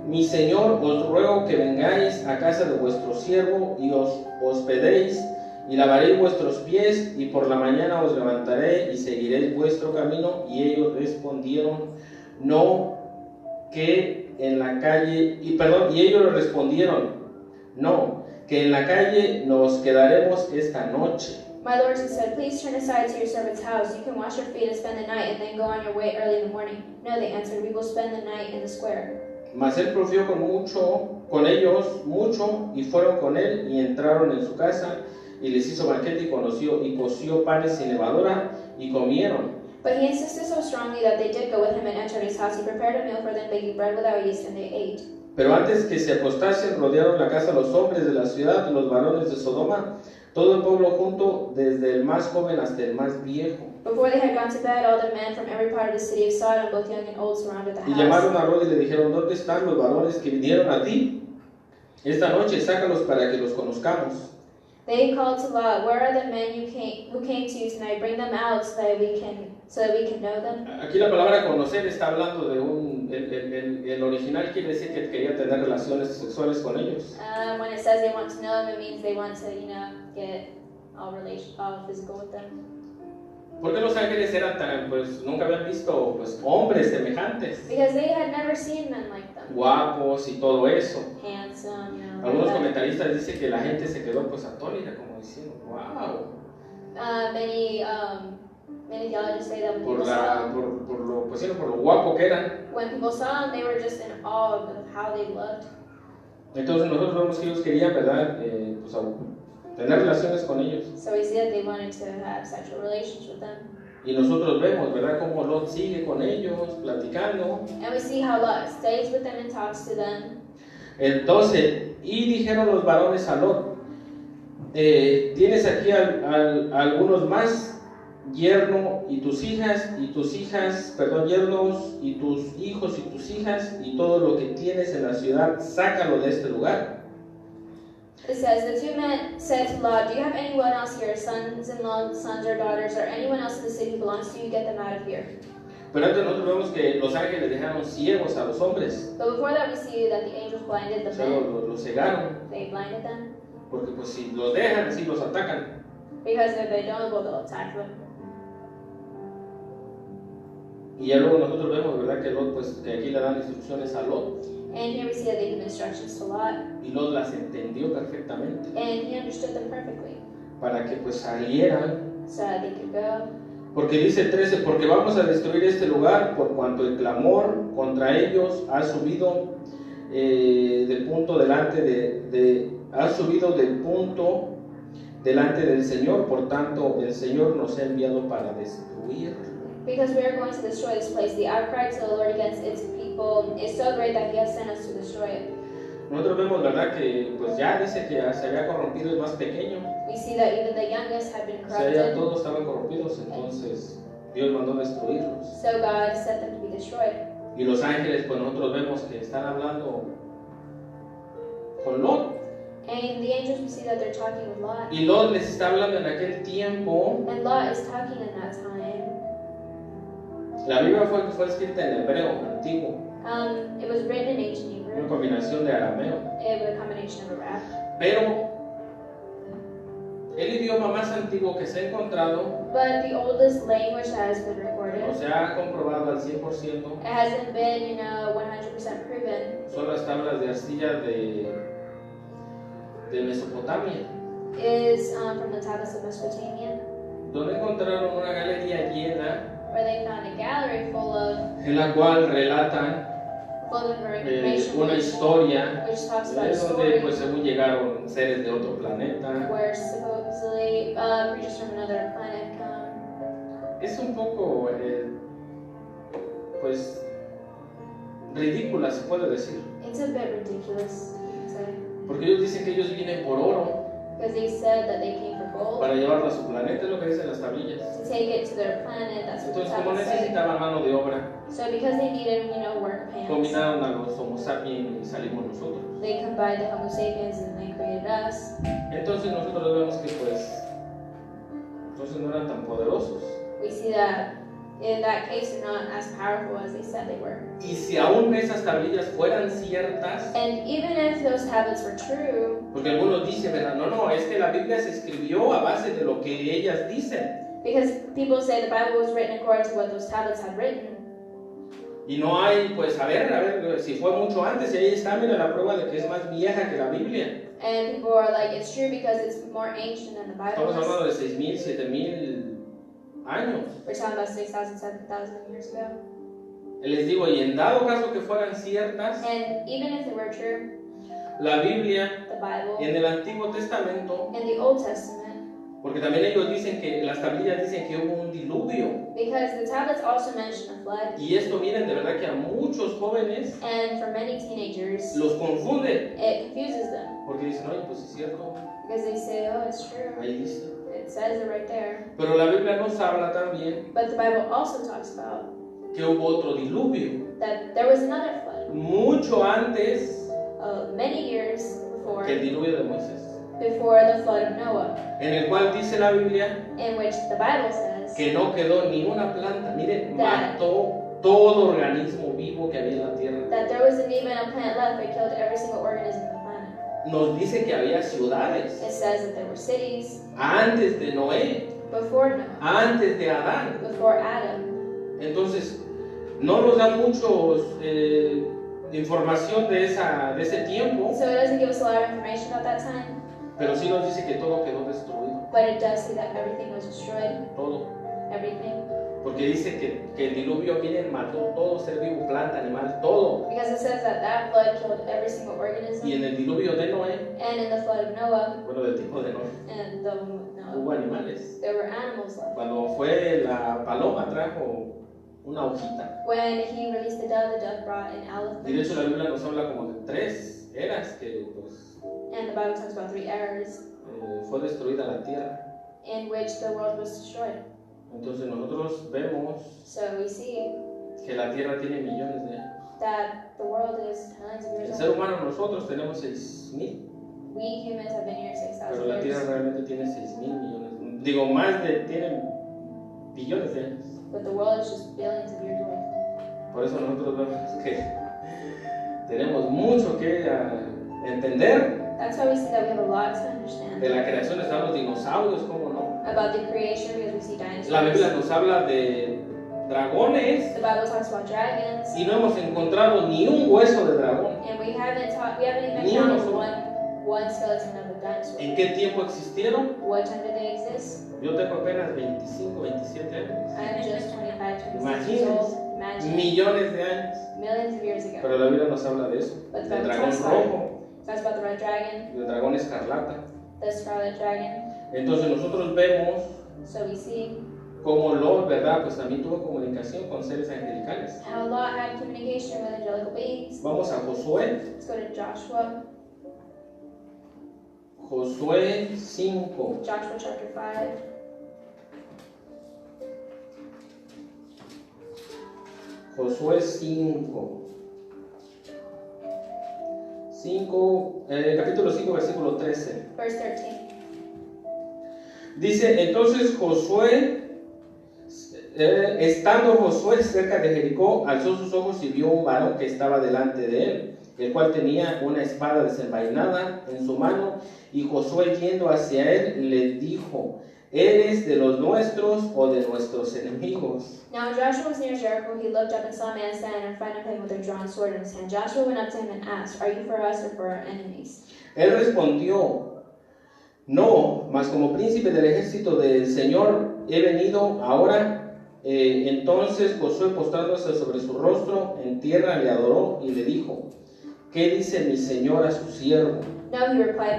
mi señor, os ruego que vengáis a casa de vuestro siervo y os hospedéis, y lavaréis vuestros pies, y por la mañana os levantaré y seguiréis vuestro camino. Y ellos respondieron: no, que en la calle, y ellos le respondieron: no, que en la calle nos quedaremos esta noche. My lords, he said, please turn aside to your servant's house. You can wash your feet and spend the night, and then go on your way early in the morning. No, they answered, we will spend the night in the square. Mas él confió con ellos mucho, y fueron con él, y entraron en su casa, y les hizo banquete, y coció panes sin levadura, y comieron. But he insisted so strongly that they did go with him and entered his house. He prepared a meal for them, baking bread without yeast, and they ate. Pero antes que se acostasen, rodearon la casa los hombres de la ciudad, los varones de Sodoma, todo el pueblo junto, desde el más joven hasta el más viejo. Before they had gone to bed, all the men from every part of the city of Sodom, both young and old, surrounded the Y house. llamaron a Lot y le dijeron: ¿dónde están los varones que vinieron a ti? Esta noche sácalos para que los conozcamos. They called to Lot, where are the men who came to you tonight? Bring them out so that we can know them. Aquí la palabra conocer está hablando de el original quiere decir que quería tener relaciones sexuales con ellos. When it says they want to know them, it means they want to, get all physical with them. ¿Por qué los ángeles eran tan, pues nunca habían visto pues hombres semejantes, Because they had never seen men like them. guapos y todo eso? Handsome, Algunos like that. comentaristas dicen que la gente se quedó pues atónita, como diciendo: wow, Many theologians say that when por people saw lo guapo que eran. them, they were just in awe of how they looked. Entonces nosotros vemos que ellos querían, ¿verdad? Tener relaciones con ellos. So we see that they wanted to have sexual relations with them. Y nosotros vemos, ¿verdad?, cómo Lot sigue con ellos, platicando. And we see how Lot stays with them and talks to them. Entonces, y dijeron los varones a Lot: tienes aquí algunos más, yernos y tus hijas, yernos y tus hijos y tus hijas, y todo lo que tienes en la ciudad, sácalo de este lugar. It says, the two men said to Lot, do you have anyone else here, sons-in-law, sons or daughters, or anyone else in the city who belongs to you? Get them out of here. Pero antes nosotros vemos que los ángeles dejaron ciegos a los hombres. But before that, we see that the angels blinded the O sea, men. los cegaron. They blinded them. Porque pues si los dejan, si los atacan. Because if they don't, well, they'll attack them. Y ya luego nosotros vemos, ¿verdad? Que Lot, pues que aquí le dan instrucciones a Lot. And here we see that they give instructions to Lot. Y Lot las entendió perfectamente. And he understood them perfectly. Para que pues salieran. So that they could go. Porque dice el 13, porque vamos a destruir este lugar por cuanto el clamor contra ellos ha subido del punto delante ha subido del punto delante del Señor, por tanto el Señor nos ha enviado para destruirlo. Because we are going to destroy this place. The outcry to the Lord against its people is so great that He has sent us to destroy it. Nosotros vemos, ¿verdad? Que pues ya dice que ya se había corrompido el más pequeño. We see that even the youngest had been O sea, ya corrupted. todos estaban corrompidos, entonces Dios mandó destruirlos. So God sent them to be destroyed. Y los ángeles, pues nosotros vemos que están hablando con Lot. And the angels, we see that they're talking with Lot. Y Lot les está hablando en aquel tiempo. And Lot is talking in that time. La Biblia fue escrita en hebreo antiguo, It was written in ancient una Hebrew. combinación de arameo. It was a combination of Arab. Pero el idioma más antiguo que se ha encontrado, But the oldest language that has been o recorded, se ha comprobado al 100%, it hasn't been, 100% proven, son las tablas de arcilla de Mesopotamia, is from the tablets of Mesopotamia, donde encontraron una galería llena where they found a gallery full of en la cual relatan information una historia which talks about a donde story pues según llegaron seres de otro planeta. where supposedly creatures from another planet come. Es un poco pues ridícula, se puede decir, It's a bit ridiculous, you could say, porque ellos dicen que ellos vienen por oro because they said that they came for gold para llevarlo a su planeta, es lo que dicen las tablillas. to take it to their planet. That's what the Entonces, como tablets say. necesitaban mano de obra, So because they needed, work hands, combinaron a los Homo sapiens y salimos nosotros. they combined the Homo sapiens and they created us. Entonces nosotros vemos que pues entonces no eran tan poderosos. We see that in that case they're not as powerful as they said they were. Y si aún esas tablillas fueran ciertas, And even if those tablets were true, porque algunos dicen, ¿verdad? No, es que la Biblia se escribió a base de lo que ellas dicen. because people say the Bible was written according to what those tablets had written. Y no hay, pues, a ver, si fue mucho antes, y ahí está, mira la prueba de que es más vieja que la Biblia. And people are like, it's true because it's more ancient than the Bible Estamos is. hablando de 6,000, 7,000 años. We're talking about 6,000, 7,000 years ago. Les digo, y en dado caso que fueran ciertas, And even if they were true, la Biblia the Bible en el Antiguo Testamento, and the Old Testament, porque también ellos dicen que, las tablillas dicen que hubo un diluvio. because the tablets also mention a flood, Y esto, miren, de verdad que a muchos jóvenes and for many teenagers, los confunde. it confuses them Porque dicen, oye, pues es cierto, because they say, oh, it's true. ahí dice. It says it right there. Pero la Biblia nos habla también But the Bible also talks about que hubo otro diluvio. that there was another flood Mucho antes many years que el diluvio de Moisés. before the flood of Noah, En el cual dice la Biblia in which the Bible says que no quedó ni una planta. Miren, That- mató todo organismo vivo que había en la tierra. that there wasn't even a plant left. They killed every single organism on the planet. Nos dice que había ciudades It says that there were cities antes de Noé, before Noah, antes de Adán. before Adam. Entonces, no nos da mucho información de ese tiempo, So it doesn't give us a lot of information about that time, pero sí nos dice que todo quedó destruido, but it does say that everything was destroyed, todo. everything. Porque dice que el diluvio, miren, mató todo ser vivo, planta, animal, todo. Because it says that that flood killed every single Y organism. en el diluvio de Noé, And in the flood of Noah, bueno, del tipo de Noé, and the Noah, hubo animales. there were animals left. Cuando fue la paloma, trajo una hojita. When he released the dove brought an Y de hecho elephant. la Biblia nos habla como de 3 eras que pues, And the Bible talks about 3 eras fue destruida la tierra. in which the world was destroyed. Entonces nosotros vemos So we see que la tierra tiene millones de años. that the world is tons of El years ser old. humano, nosotros tenemos 6,000, We humans have been here pero la 6,000 tierra years. realmente tiene 6,000 millones. Digo, tiene billones de años. But the world is just billions of years Por eso nosotros vemos que tenemos mucho que entender. That's why we see that we have a lot to understand De la creación están los dinosaurios, ¿cómo no? about the creation, because we see dinosaurs. La Biblia nos habla de dragones The Bible talks about dragons, y no hemos encontrado ni un hueso de dragón. and we haven't even Ni uno found solo. one skeleton of a dinosaur. ¿En qué tiempo existieron? What time did they exist? Yo tengo apenas 25, 27 años. I'm just 25, 26 years Imagínense. old. Imagine Millones de años. millions of years ago. Pero la Biblia nos habla de eso. But the Del Bible dragón talks about it. rojo, It talks about the red dragon, del dragón escarlata. the scarlet dragon. Entonces nosotros vemos So we see cómo Lot, ¿verdad? Pues también tuvo comunicación con seres angelicales. how Lot had communication with angelical beings. Vamos a Josué. Let's go to Joshua. Josué 5. Joshua chapter 5. Josué 5. Capítulo 5, versículo 13. Verse 13. Dice, entonces Josué, estando Josué cerca de Jericó, alzó sus ojos y vio un varón que estaba delante de él, el cual tenía una espada desenvainada en su mano, y Josué yendo hacia él le dijo, ¿eres de los nuestros o de nuestros enemigos? Now when Joshua was near Jericho, he looked up and saw a man standing in front of him with a drawn sword in his hand. Joshua went up to him and asked, "Are you for us or for our enemies?" Él respondió, no, mas como príncipe del ejército del Señor he venido ahora. Entonces Josué, postrándose sobre su rostro en tierra, le adoró y le dijo, ¿qué dice mi Señor a su siervo? No, he replied,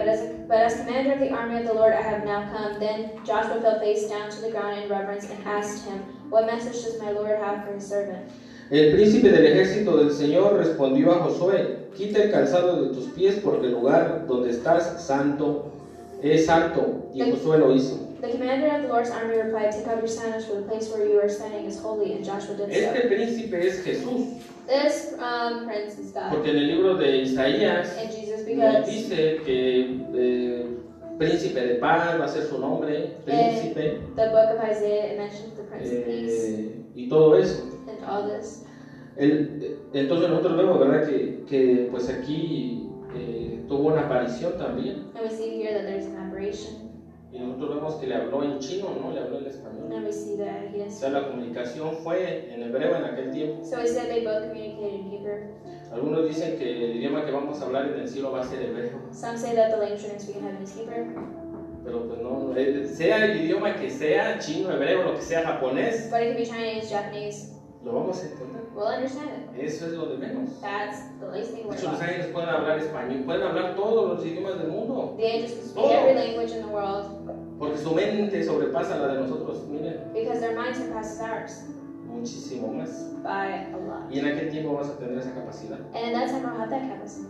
but as commander of the army of the Lord I have now come. Then Joshua fell face down to the ground in reverence and asked him, "What message does my Lord have for his servant?" El príncipe del ejército del Señor respondió a Josué, quita el calzado de tus pies porque el lugar donde estás santo es alto. Y Josué lo hizo. The commander of the Lord's army replied, "Take off your sandals, for the place where you are standing is holy." And Joshua did so. Este príncipe es Jesús, This prince is God. porque en el libro de Isaías And Jesus, nos because dice que príncipe de paz va a ser su nombre, príncipe, the book of Isaiah, it mentions the Prince of Peace y todo eso. and all this. Entonces nosotros vemos, ¿verdad? Que pues aquí tuvo una aparición también. And we see here that there's an aberration. Y nosotros vemos que le habló en chino, no le habló en español. And we see that he O didn't sea, la comunicación fue en hebreo en aquel tiempo. So we said they both communicated in Hebrew. Algunos dicen que el idioma que vamos a hablar en el cielo va a ser hebreo. Some say that the language we're going to speak in heaven is Hebrew. Pero pues no, sea el idioma que sea, chino, hebreo, lo que sea, japonés, But it could be Chinese, Japanese. lo vamos a entender. We'll understand it. Eso es lo de menos. That's the least thing we're Muchos about. ángeles pueden hablar español, pueden hablar todos los idiomas del mundo. The angels can speak every language in the world Porque su mente sobrepasa la de nosotros, miren, because their mind surpasses ours muchísimo más. by a lot. Y en aquel tiempo vamos a tener esa capacidad. And in that time, we'll have that capacity.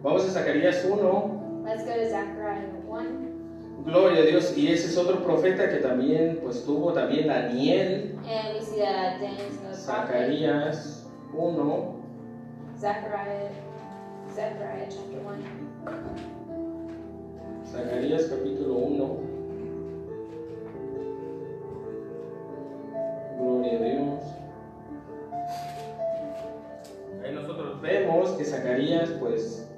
Vamos a Zacarías 1, Let's go to Zechariah 1. gloria a Dios. Y ese es otro profeta que también pues tuvo, también Daniel. And we see that Daniel's the prophet. Zacarías 1, Zechariah chapter 1. Zacarías capítulo 1. Gloria a Dios. Ahí nosotros vemos que Zacarías pues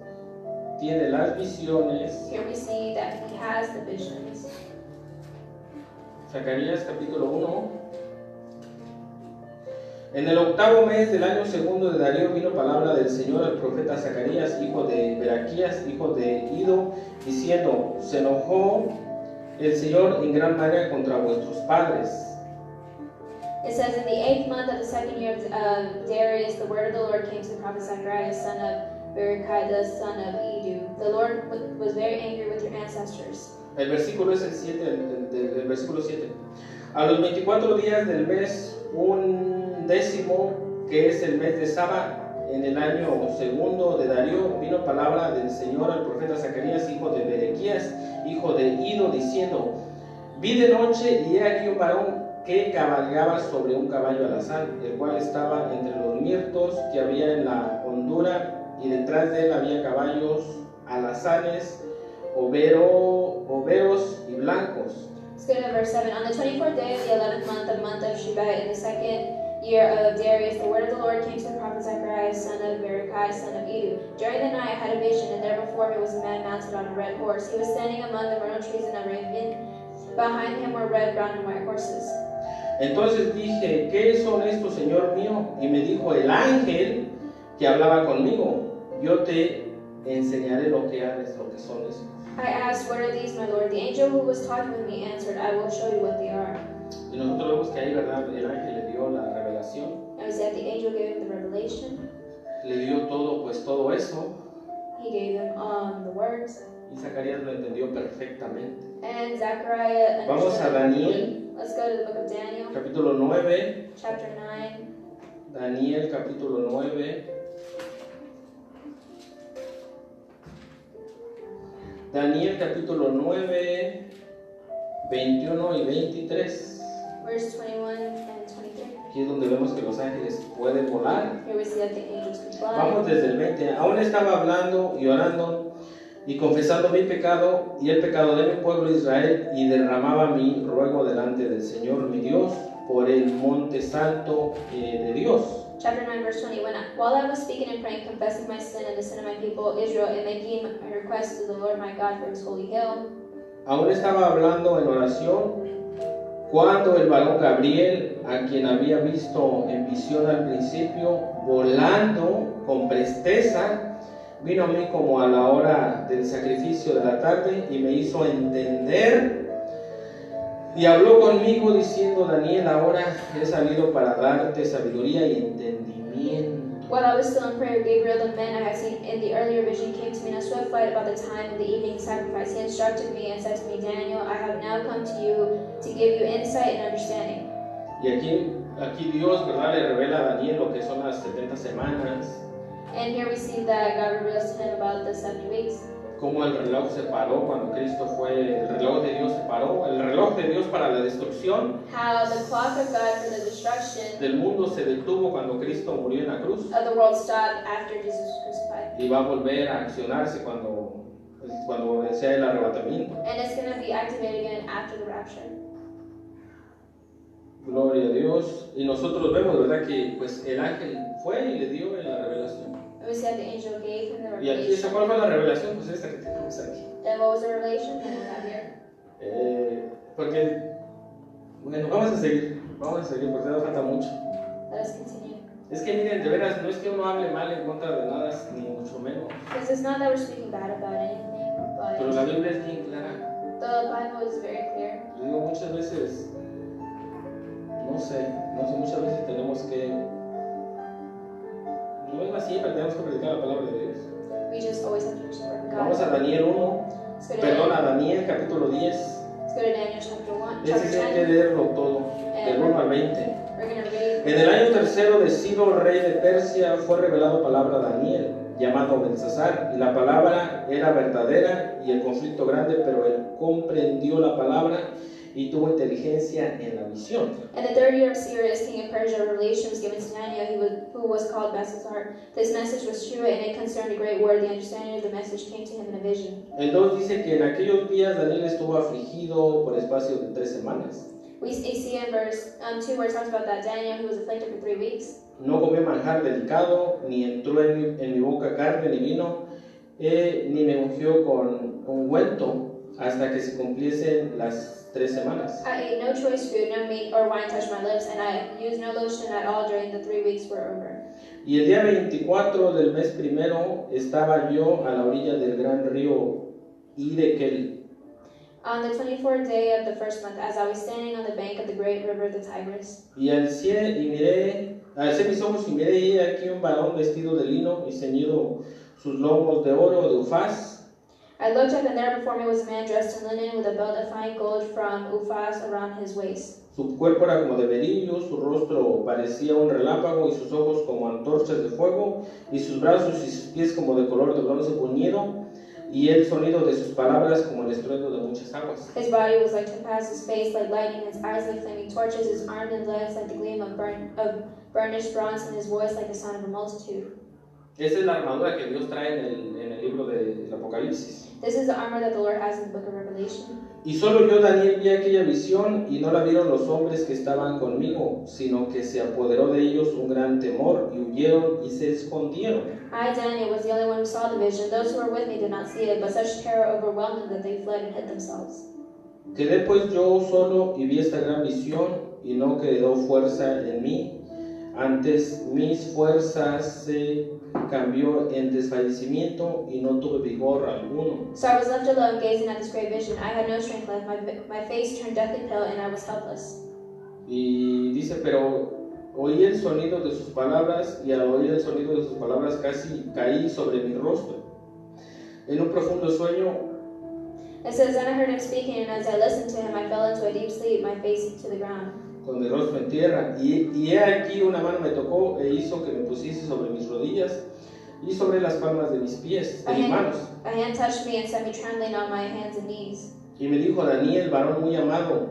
tiene las visiones. Here we see that he has the visions. Zacarías capítulo 1. En el 8º mes del año segundo de Darío vino palabra del Señor al profeta Zacarías, hijo de Beraquías, hijo de Ido, diciendo, se enojó el Señor en gran manera contra vuestros padres. It says, in the 8th month of the 2nd year of Darius, the word of the Lord came to the prophet Zechariah, son of Berechiah, the son of Edu. The Lord was very angry with your ancestors. El versículo es el 7, el versículo 7. A los 24 días del mes, un décimo, que es el mes de Saba, en el año segundo de Darío, vino palabra del Señor al profeta Zacarías, hijo de Berequías, hijo de Ido, diciendo, vi de noche y he aquí un varón que cabalgaba sobre un caballo alazán, el cual estaba entre los mirtos que había en la hondura, y detrás de él había caballos alazanes, overos y blancos. Let's go to verse 7. On the 24th day of the 11th month of Sheba, in the 2nd year of Darius, the word of the Lord came to the prophet Zechariah, son of Berechiah, son of Edu. During the night I had a vision, and there before me was a man mounted on a red horse. He was standing among the myrtle trees in a ravine. Behind him were red, brown, and white horses. Entonces dije, ¿qué son estos, Señor mío? Y me dijo, el ángel que hablaba conmigo, yo te enseñaré lo que son estos. I asked, what are these, my Lord? The angel who was talking with me answered, I will show you what they are. Y nosotros vemos que ahí, ¿verdad? El ángel le dio la revelación. I was that the angel gave him the revelation. Le dio todo, pues todo eso. He gave him the words. Y Zacarías lo entendió perfectamente. And Zechariah Vamos a Daniel. Let's go to the book of Daniel. Capítulo 9. Chapter 9. Daniel capítulo 9. Daniel capítulo 9, 21 y 23. Verse 21 and 23. Aquí es donde vemos que los ángeles pueden volar. Here we see that the angels can fly. Vamos desde el 20. Aún estaba hablando y orando y confesando mi pecado y el pecado de mi pueblo Israel, y derramaba mi ruego delante del Señor mi Dios por el monte santo de Dios. Chapter 9, verse 20. While I was speaking and praying, confessing my sin and the sin of my people Israel, and making my request to the Lord my God for his holy hill. Aún estaba hablando en oración cuando el varón Gabriel, a quien había visto en visión al principio, volando con presteza, vino a mí como a la hora del sacrificio de la tarde y me hizo entender y habló conmigo diciendo, Daniel, ahora he salido para darte sabiduría y entendimiento. While I was still in prayer, Gabriel, the man I had seen in the earlier vision, came to me in a swift flight about the time of the evening sacrifice. He instructed me and said to me, Daniel, I have now come to you to give you insight and understanding. Y aquí Dios, ¿verdad?, le revela a Daniel lo que son las 70 semanas. And here we see that God reveals to him about the 70 weeks. Cómo el reloj se paró cuando Cristo fue, el reloj de Dios se paró, el reloj de Dios para la destrucción. How the clock of God for the destruction Del mundo se detuvo cuando Cristo murió en la cruz. of the world stopped after Jesus was crucified. Y va a volver a accionarse cuando sea el arrebatamiento. And it's going to be activated again after the rapture. Gloria a Dios. Y nosotros vemos, ¿verdad?, que pues el ángel fue y le dio la revelación. And we see that the angel gave him the Y aquí, revelation. ¿cuál fue la revelación? Pues esta que tenemos aquí. And what was the revelation that we have here? Porque, bueno, vamos a seguir porque nos falta mucho. Let us continue. Es que miren, de veras, no es que uno hable mal en contra de nada, ni mucho menos. Because it's not that we're speaking bad about anything, Pero la but Biblia es bien clara. the Bible is very clear. Yo digo, muchas veces, no sé, muchas veces tenemos que, no es más siempre, tenemos que predicar la palabra de Dios. We just always have to preach the word of God. Vamos a Daniel 1, Let's go to perdón, a Daniel capítulo 10. Let's go to Daniel chapter 1, Ese chapter sí hay que 10. leerlo todo, del 1 al 20. We're going to read. En el año tercero de Ciro, rey de Persia, fue revelado palabra a Daniel, llamado Belsasar, y la palabra era verdadera y el conflicto grande, pero él comprendió la palabra y tuvo inteligencia en la visión. In the third year of Cyrus, king of Persia, a revelation was given to Daniel, who was called Belshazzar. This message was true, and it concerned a great word. The understanding of the message came to him in a vision. El 2 dice que en aquellos días Daniel estuvo afligido por espacio de 3 semanas. We see in verse 2 where it talks about that Daniel, who was afflicted for 3 weeks. No comió manjar delicado, ni entró en mi boca carne ni vino, ni me ungió con ungüento hasta que se cumpliesen las 3 semanas. I ate no choice food, no meat or wine touched my lips, and I used no lotion at all during the 3 weeks were over. Y el día 24 del mes primero estaba yo a la orilla del gran río Hiddekel. On the 24th day of the first month, as I was standing on the bank of the great river, the Tigris, Y alcé mis ojos y miré, y aquí un varón vestido de lino y ceñido sus lomos de oro, de Ufaz. I looked up, and there before me was a man dressed in linen with a belt of fine gold from Uphaz around his waist. Su cuerpo era como de berillo, su rostro parecía un relámpago y sus ojos como antorchas de fuego, y sus brazos y sus pies como de color de bronce puñido, y el sonido de sus palabras como el estruendo de muchas aguas. His body was like topaz, his face like lightning, his eyes like flaming torches, his arms and legs like the gleam of burnished bronze, and his voice like the sound of a multitude. Esa es la armadura que Dios trae en el libro del Apocalipsis. This is the armor that the Lord has in the book of Revelation. Y solo yo, Daniel, vi aquella visión y no la vieron los hombres que estaban conmigo, sino que se apoderó de ellos un gran temor y huyeron y se escondieron. I, Daniel, was the only one who saw the vision. Those who were with me did not see it, but such terror overwhelmed them that they fled and hid themselves. Quedé pues yo solo y vi esta gran visión y no quedó fuerza en mí. Antes mis fuerzas se cambió en desfallecimiento y no tuve vigor alguno. So I was left alone, gazing at this great vision. I had no strength left. My face turned deathly pale, and I was helpless. Y dice, pero oí el sonido de sus palabras y al oír el sonido de sus palabras casi caí sobre mi rostro. En un profundo sueño. It says, then I heard him speaking, and as I listened to him, I fell into a deep sleep, my face to the ground. Con el rostro en tierra, y he aquí una mano me tocó e hizo que me pusiese sobre mis rodillas y sobre las palmas de mis pies, de mis manos. A hand touched me and set me trembling on my hands and knees. Y me dijo, Daniel, varón muy amado,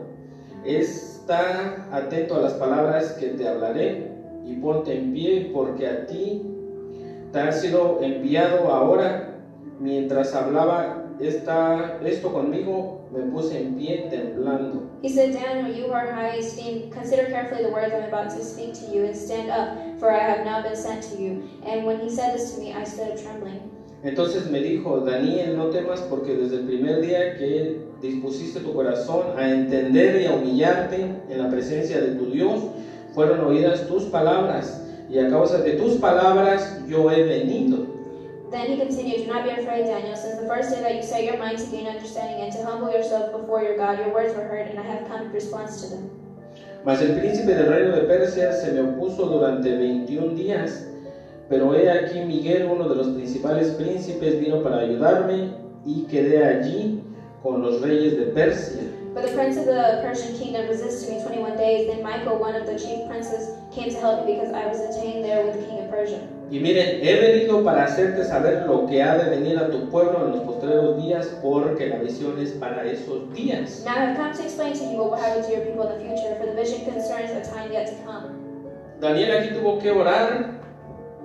está atento a las palabras que te hablaré y ponte en pie, porque a ti te ha sido enviado ahora. Mientras hablaba esto conmigo, me puse en pie temblando. He said, Daniel, you are high esteemed. Consider carefully the words I am about to speak to you, and stand up, for I have now been sent to you. And when he said this to me, I stood trembling. Entonces me dijo, Daniel, no temas, porque desde el primer día que dispusiste tu corazón a entender y a humillarte en la presencia de tu Dios, fueron oídas tus palabras, y a causa de tus palabras yo he venido. Then he continued, do not be afraid, Daniel. Since the first day that you set your mind to gain understanding and to humble yourself before your God, your words were heard, and I have come in response to them. Mas el príncipe del reino de Persia se me opuso durante 21 días, pero he aquí Miguel, uno de los principales príncipes, vino para ayudarme y quedé allí con los reyes de Persia. But the prince of the Persian kingdom resisted me 21 days. Then Michael, one of the chief princes, came to help me because I was detained there with the king of Persia. Y miren, he venido para hacerte saber lo que ha de venir a tu pueblo en los postreros días, porque la visión es para esos días. Now I have come to explain to you what will happen to your people in the future, for the vision concerns a time yet to come. Daniel aquí tuvo que orar,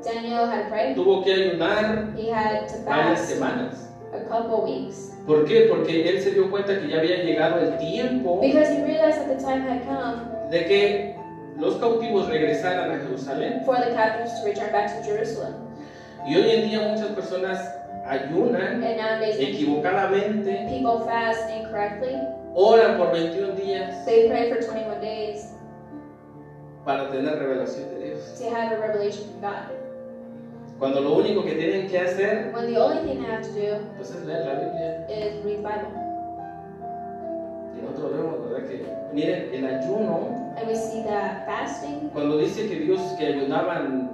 Daniel had to pray. tuvo que ayunar He had to varias fast semanas. a couple weeks. ¿Por qué? Porque él se dio cuenta que ya había llegado el tiempo Because he realized that the time had come de que los cautivos regresaran a Jerusalén. for the captives to return back to Jerusalem. Y hoy en día muchas personas ayunan And nowadays, equivocadamente, people fast incorrectly. oran por 21 días They pray for 21 days para tener revelación de Dios. to have a revelation from God. Cuando lo único que tienen que hacer When the only thing they have to do pues es leer la Biblia. is read the Bible. Y nosotros vemos, ¿verdad? Que miren, el ayuno, And we see that fasting, cuando dice que Dios que ayunaban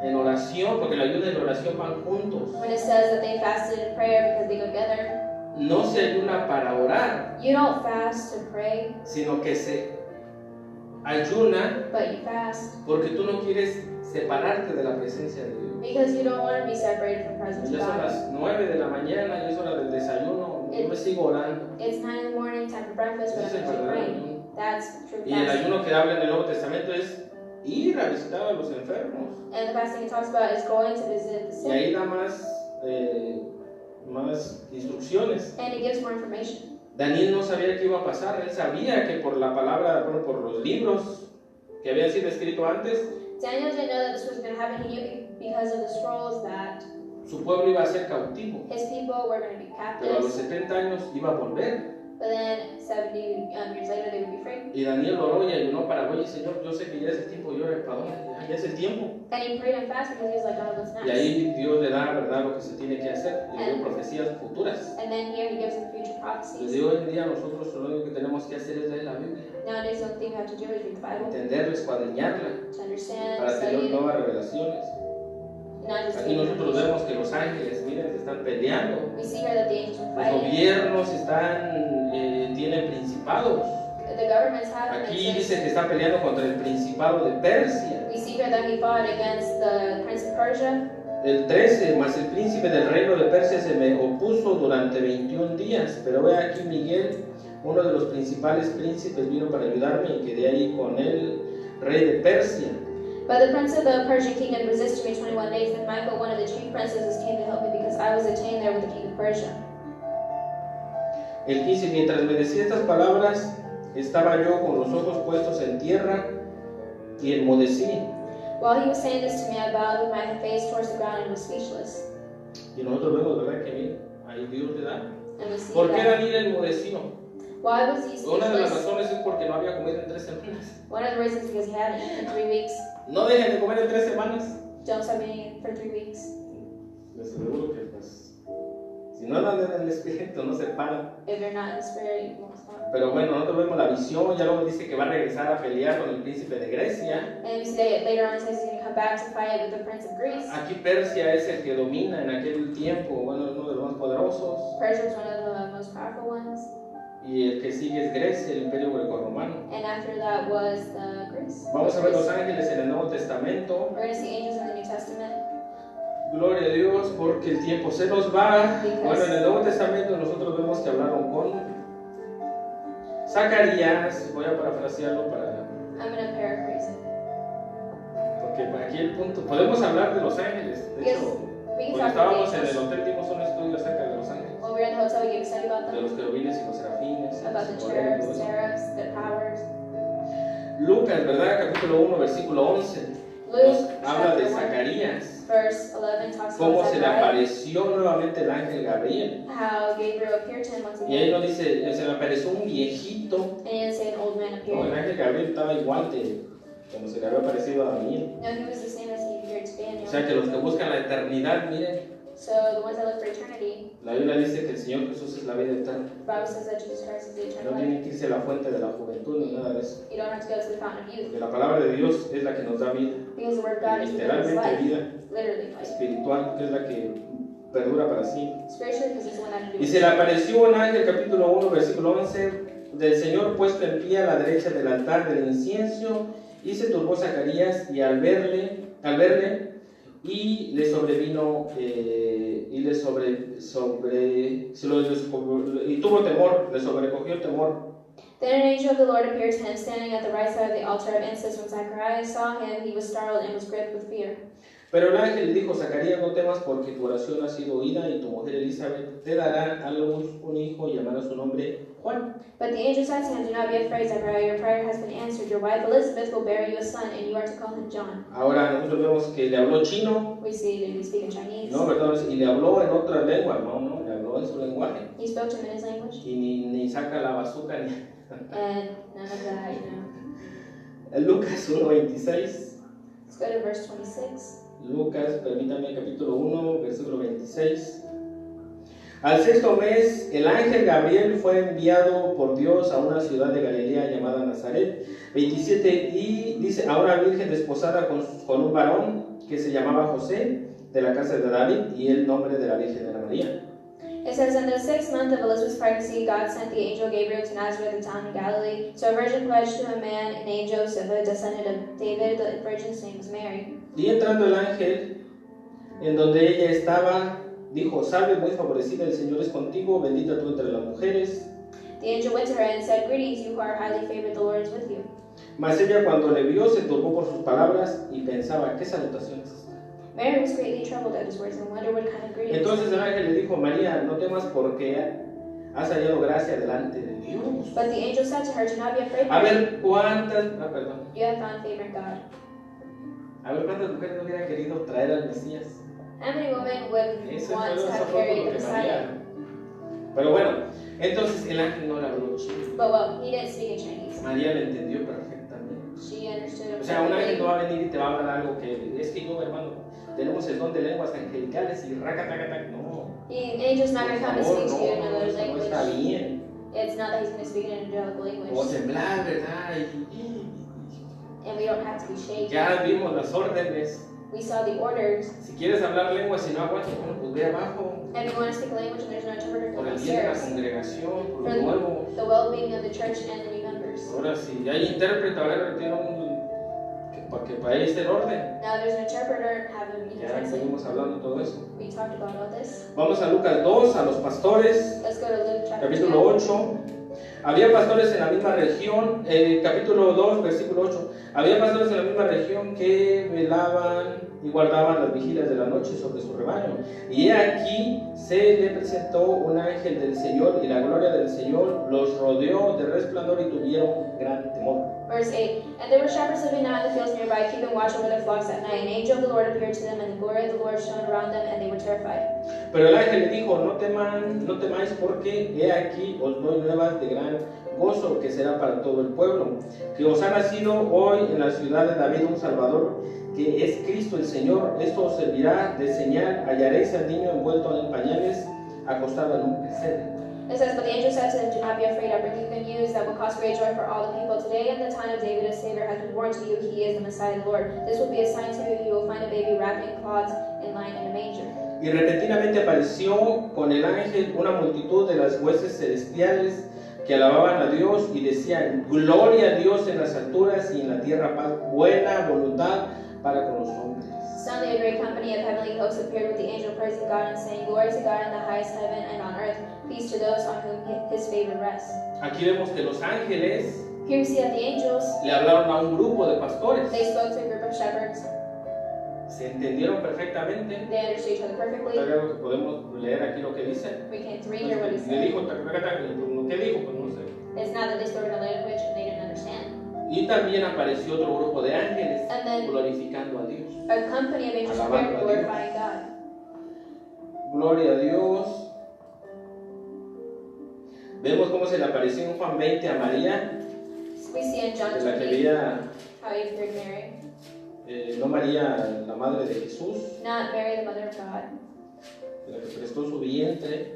en oración, porque el ayuno y la oración van juntos, when it says that they fasted in prayer because they go together, no se ayuna para orar, you don't fast to pray, sino que se ayuna but you fast porque tú no quieres separarte de la presencia de Dios. because you don't want to be separated from the presence of Ya son God. las 9 de la mañana, ya es hora del desayuno, yo me sigo orando. It's 9 in the morning, time for breakfast, but Ese I'm es el actually verdadero praying. ayuno. That's true Y el fasting. ayuno que habla en el Nuevo Testamento es ir a visitar a los enfermos. And the fasting it talks about is going to visit the Y sick. ahí da más instrucciones. And it gives more information. Daniel no sabía qué iba a pasar, él sabía que por la palabra, bueno, por los libros que habían sido escritos antes, Daniel didn't know that this was going to happen. He knew because of the scrolls that su pueblo iba a ser cautivo, his people were going to be pero a los captives. 70 años iba a volver. But then 70 years later, they would be free. Y Daniel oró y ayunó para, oye Señor, yo sé que ya es el tiempo, yo ¿para dónde? Ya es el tiempo. And he prayed and fasted because he was like, God, what's Y next? ahí Dios le da, ¿verdad?, lo que se tiene que hacer, y le dio profecías futuras. And then here he gives them future Les prophecies. digo, hoy en día nosotros lo único que tenemos que hacer es leer la Biblia, Nowadays, the only thing we have to do is read the Bible entenderla, escuadriñarla, to understand, para study tener it, nuevas revelaciones. not just Aquí read nosotros information. vemos que los ángeles, miren, se están peleando. We see here that the angels are Los fighting. gobiernos tienen principados. The governments have Aquí princes. dice que está peleando contra el principado de Persia. We see here that he fought against the prince of Persia. El 13, más el príncipe del reino de Persia se me opuso durante 21 días. Pero ve aquí Miguel, uno de los principales príncipes, vino para ayudarme y quedé ahí con el rey de Persia. But the prince of the Persian kingdom resisted me 21 days. Then Michael, one of the chief princesses, came to help me because I was detained there with the king of Persia. El 15, mientras me decía estas palabras, estaba yo con los ojos puestos en tierra y enmudecí. While he was saying this to me, I bowed with my face towards the ground and was speechless. Y nosotros vemos, ¿verdad? Que ahí Dios le da. And we see ¿Por qué that. Daniel enmudeció? Why was he Una de las speechless? razones es porque no había comido en 3 semanas. One of the reasons is because he hadn't eaten in 3 weeks. No dejen de comer en 3 semanas. Don't stop eating for 3 weeks. Les aseguro que pues, si no andan en el espíritu no se paran. If you're not in the spirit, you won't stop. Pero bueno, nosotros vemos la visión, ya luego dice que va a regresar a pelear con el príncipe de Grecia. And we see that later on it says he's going to come back to fight with the prince of Greece. Aquí Persia es el que domina en aquel tiempo, bueno, es uno de los más poderosos. Persia was one of the most powerful ones. Y el que sigue es Grecia, el imperio grecorromano. And after that was the Greece. Vamos a ver los ángeles en el Nuevo Testamento. We're going to see angels in the New Testament. Gloria a Dios, porque el tiempo se nos va. Bueno, en el Nuevo Testamento nosotros vemos que hablaron con Zacarías. Voy a parafrasearlo para... I'm going to paraphrase it. Porque aquí el punto... Podemos hablar de los ángeles. De hecho, We can cuando talk estábamos about en el angels. hotel dimos un estudio acerca de los ángeles. When we were in the hotel, we gave a study about De them. los querubines y los serafines. About the los cherubs, modelos. seraphs, the powers. Lucas, ¿verdad? Capítulo 1, versículo 11. Luke, Nos habla de chapter 1, Zacarías. verse 11 talks Cómo about se le Zechariah, apareció nuevamente el ángel Gabriel. how Gabriel appeared to him once Y ahí again. nos dice, se le apareció un viejito. And he didn't say an old man No, el appeared. ángel Gabriel estaba igual de como se le había parecido a Daniel. No, he was the same as he appeared to O Daniel. sea que los que buscan la eternidad, miren, So the ones that look for eternity, la Biblia dice que el Señor Jesús es la vida eterna. the Bible says that Jesus Christ is the No eternal life. tienen que irse a la fuente de la juventud ni nada de eso. You don't have to go to the fountain of youth Porque la palabra de Dios es la que nos da vida. because the word of God is the giver of Literalmente life, vida literally life. espiritual, que es la que perdura para siempre. Spiritually, because he's the one that Y can do se le it. apareció un ángel, capítulo 1, versículo 11, del Señor puesto en pie a la derecha del altar del incienso, y se turbó Zacarías y al verle, y le sobrevino, y tuvo temor, le sobrecogió el temor. Then an angel of the Lord appeared to him, standing at the right side of the altar of incense. When Zacharias saw him, he was startled and was gripped with fear. Pero el ángel le dijo, Zacarías, no temas porque tu oración ha sido oída y tu mujer Elizabeth te dará a luz un hijo y llamará su nombre Juan. But the angel said to him, "Do not be afraid, Zachariah. Your prayer has been answered. Your wife Elizabeth will bear you a son, and you are to call him John." Ahora nosotros vemos que le habló chino, We see that he speak in Chinese. no, ¿verdad? Y le habló en otra lengua, no, le habló en su lenguaje. He spoke to him in his language, Y ni saca la bazooka ni... and none of that, you know. En Lucas 1:26. Let's go to verse 26. Lucas, permítame, capítulo 1, versículo 26. Al sexto mes, el ángel Gabriel fue enviado por Dios a una ciudad de Galilea llamada Nazaret. 27, y dice, a una virgen desposada con un varón que se llamaba José, de la casa de David, y el nombre de la Virgen era María. It says, in the 6th month of Elizabeth's pregnancy, God sent the angel Gabriel to Nazareth, a town in Galilee, to a virgin pledged to a man named Joseph, a descendant of David. The virgin's name was Mary. Y entrando el ángel, en donde ella estaba, dijo, salve muy favorecida, el Señor es contigo, bendita tú entre las mujeres. The angel went to her and said, "Greetings, you who are highly favored, the Lord is with you." Mas ella cuando le vio se turbó por sus palabras y pensaba, ¿qué salutación es esta? Mary was greatly troubled at his words and wondered what kind of greeting. Entonces el ángel le dijo, María, no temas porque has hallado gracia delante de Dios. But the angel said to her, "Do not be afraid, A Mary. ver cuántas, perdón, You have found favor in God." a ver cuántas mujeres no hubieran querido traer al Mesías. How many women would Eso want to fue have por carried lo the que Messiah? María. Pero bueno, entonces el ángel no le habló chino. But well, he didn't speak in Chinese. María le entendió perfectamente. She understood him O sea, un ángel no perfectly. va a venir y te va a hablar algo que es que yo, hermano, tenemos el don de lenguas angelicales y racatacatac. No, The angel's not going to come and por speak to you in favor, another no, no está language. bien. It's not that he's going to speak in an angelical O language. temblar, ¿verdad? And we don't have to be shaken. Ya vimos las órdenes. We saw the orders. Si quieres hablar lenguas y no aguantas, bueno, pues ve abajo. And we want to speak a language and there's no interpreter Por for el bien de la upstairs. congregación, por For los nuevos. the well-being of the church and the new members. Ahora, si hay intérprete, a ver, tiene que para ahí esté el orden. Now there's an interpreter, have him Ya translate. seguimos hablando de todo eso. We talked about all this. Vamos a Lucas 2, a los pastores, Let's go to Luke chapter capítulo 2. 8. Había pastores en la misma región, capítulo 2, versículo 8. Había pastores en la misma región que velaban y guardaban las vigilias de la noche sobre su rebaño. Y he aquí se le presentó un ángel del Señor, y la gloria del Señor los rodeó de resplandor y tuvieron gran temor. Verse 8, and there were shepherds living out in the fields nearby, keeping watch over their flocks at night. An angel of the Lord appeared to them, and the glory of the Lord shone around them, and they were terrified. Pero el ángel le dijo: no temáis, porque he aquí os doy nuevas de gran gozo, que será para todo el pueblo, que os ha nacido hoy en la ciudad de David un Salvador, que es Cristo el Señor. Esto os servirá de señal: hallaréis al niño envuelto en pañales, acostado en un pesebre. It says, but the angel said to them, do not be afraid, I bring you good news that will cause great joy for all the people. Today in the town of David a Savior has been born to you. He is the Messiah, the Lord. This will be a sign to you. You will find a baby wrapped in cloths and lying in a manger. Y repentinamente apareció con el ángel una multitud de las huestes celestiales que alababan a Dios y decían: gloria a Dios en las alturas y en la tierra paz, buena voluntad para con los hombres. Suddenly a great company of heavenly hosts appeared with the angel praising God and saying, glory to God in the highest heaven, and on earth peace to those on whom his favor rests. Aquí vemos que los ángeles Here we see that the angels, le hablaron a un grupo de pastores. they spoke to a group of shepherds. Se entendieron perfectamente. They understood each other perfectly. Tal vez lo que podemos leer aquí lo que dice. We can't read here what he Le said. dijo, ¿qué dijo? Pues no sé. It's not that they spoke in a language and they didn't understand. Y también apareció otro grupo de ángeles And then glorificando a Dios. a company of angels appeared glorifying God. Gloria a Dios. Vemos cómo se le apareció en Juan 20 a María, We see in John de la que 20 veía, how he appeared Mary. no María, la madre de Jesús, Not Mary, the mother of God. de la que prestó su vientre,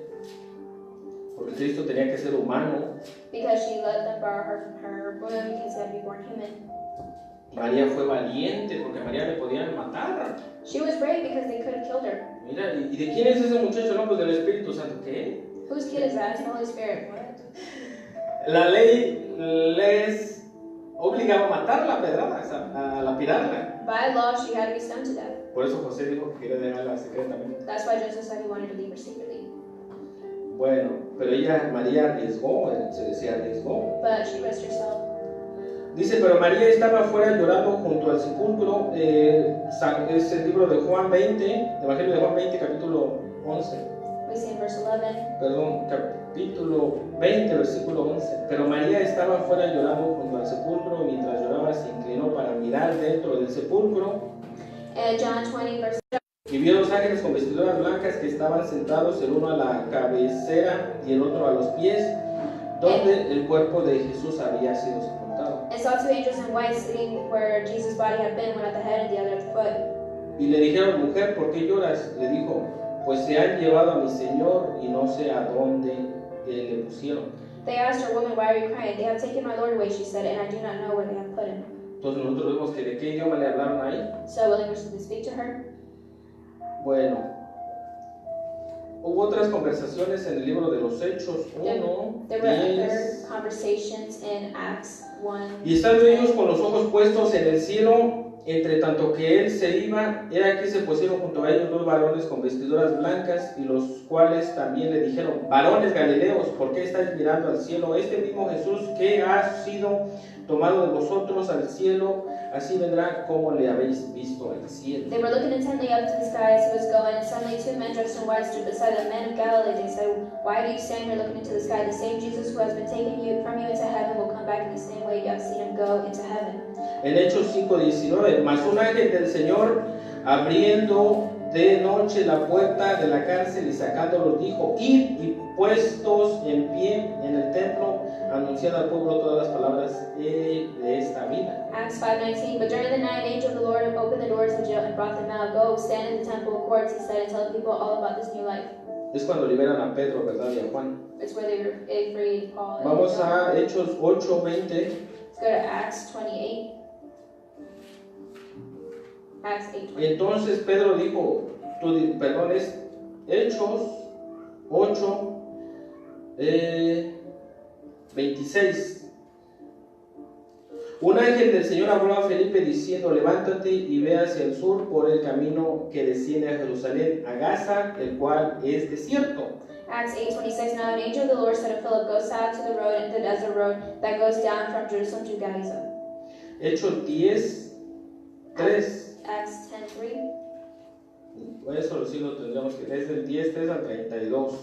porque Cristo tenía que ser humano. Because she let them borrow her womb because he had to be born human. María fue valiente, porque a María le podían matar. She was brave because they could have killed her. Mira, ¿y de quién es ese muchacho? No, pues del Espíritu Santo. ¿Qué? Whose kid is that? It's the Holy Spirit. What? La ley les obligaba a matarla, a pedrada, a lapidarla. By law, she had to be stoned to death. Por eso José dijo que quería dejarla secretamente. That's why Joseph said he wanted to leave her secretly. Bueno, pero María arriesgó, se arriesgó. But she risked herself. Dice, pero María estaba afuera llorando junto al sepulcro. Es el libro de Juan 20, Evangelio de Juan 20, capítulo 11. We see in verse 11. Perdón, capítulo 20, versículo 11. Pero María estaba afuera llorando junto al sepulcro. Mientras lloraba se inclinó para mirar dentro del sepulcro. And John 20, verse Y vio dos ángeles con vestiduras blancas que estaban sentados, el uno a la cabecera y el otro a los pies, donde el cuerpo de Jesús había sido sepultado. and saw two angels in white sitting where Jesus' body had been, one at the head and the other at the foot. Y le dijeron, mujer, ¿por qué lloras? Le dijo, pues se han llevado a mi Señor y no sé a dónde le pusieron. They asked her, woman, why are you crying? They have taken my Lord away, she said, and I do not know where they have put him. Entonces nosotros vemos que de qué idioma le hablaron ahí. So will they speak to her? Bueno, hubo otras conversaciones en el libro de los Hechos 1, There were 10. other conversations in Acts 1. Y estando ellos con los ojos puestos en el cielo, entre tanto que él se iba, he aquí se pusieron junto a ellos dos varones con vestiduras blancas, y los cuales también le dijeron, varones galileos, ¿por qué estáis mirando al cielo? Este mismo Jesús que ha sido tomado de vosotros al cielo, así vendrá como le habéis visto al cielo. They were looking intently up to the sky as he was going, and suddenly two men dressed in white stood beside the men of Galilee. They said, why do you stand here looking into the sky? The same Jesus who has been taken from you into heaven will come back in the same way you have seen him go into heaven. En Hechos 5:19, mas un ángel del Señor, abriendo de noche la puerta de la cárcel y sacándolos, dijo, id y puestos en pie en el templo, anunciad al pueblo todas las palabras de esta vida. Acts 5:19. But during the night, an angel of the Lord opened the doors of the jail and brought them out. Go, stand in the temple courts, he said, and tell the people all about this new life. Es cuando liberan a Pedro, ¿verdad? Y a Juan. It's where they freed Paul. And Vamos John. a Hechos 8:20. Let's go to Acts 28. Acts 8:20. Entonces Pedro dijo, perdón, es Hechos 8:26. Un ángel del Señor habló a Felipe diciendo, levántate y ve hacia el sur por el camino que desciende a Jerusalén, a Gaza, el cual es desierto. Acts 8:26. Now an angel of the Lord said to Philip, "Go south to the road, the desert road that goes down from Jerusalem to Gaza." Hechos 10:3. Acts 10:3. Eso sí lo tendríamos que desde el 10:3 al 32.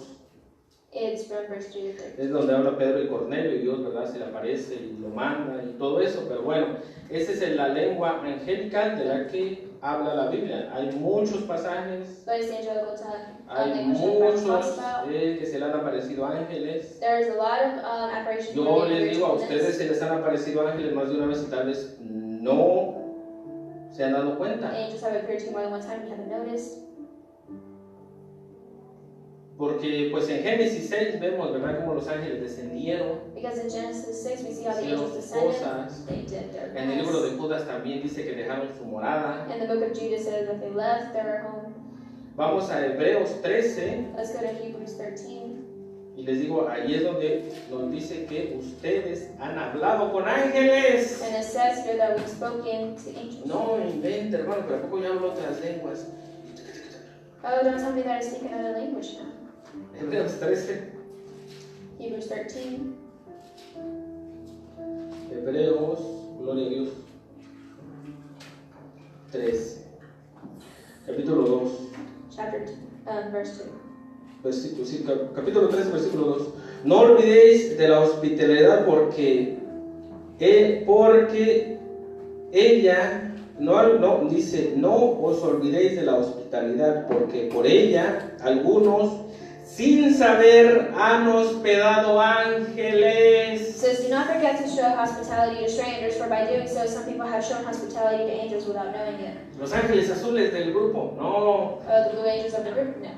It's from verse 3 to 3. Es donde habla Pedro y Cornelio y Dios, ¿verdad? Se le aparece y lo manda y todo eso. Pero bueno, esa es la lengua angelical de la que habla la Biblia. Hay muchos pasajes, But it's the angelical hay language that the Bible muchos talks about. que se le han aparecido ángeles. There's a lot of apparitions. Yo where they les digo, a appear to ustedes witness. se les han aparecido ángeles más de una vez y tal vez no se han dado cuenta. Angels have appeared to you more than one time, you haven't noticed. Porque pues en Génesis 6 vemos, ¿verdad?, cómo los ángeles descendieron, Because in Genesis 6 we see how the hicieron angels sus descended. cosas. They did their En el libro best. de Judas también dice que dejaron su morada. And the book of Judah says that they left their home. Vamos a Hebreos 13 Let's go to Hebrews 13. y les digo, ahí es donde nos dice que ustedes han hablado con ángeles. And it says here that we've spoken to angels. No invente, hermano, pero ¿a poco yo hablo otras lenguas? Oh, don't tell me that I speak another language now. Hebreos 13, Hebrews 13. Hebreos, gloria a Dios, 13, capítulo 2. Chapter verse 2. Versículo, sí, capítulo 3, versículo 2. No olvidéis de la hospitalidad porque ella, dice, no os olvidéis de la hospitalidad porque por ella algunos sin saber han hospedado ángeles. It says, "Do not forget to show hospitality to strangers, for by doing so some people have shown hospitality to angels without knowing it." Los ángeles azules del grupo, no, The blue angels of the group? No.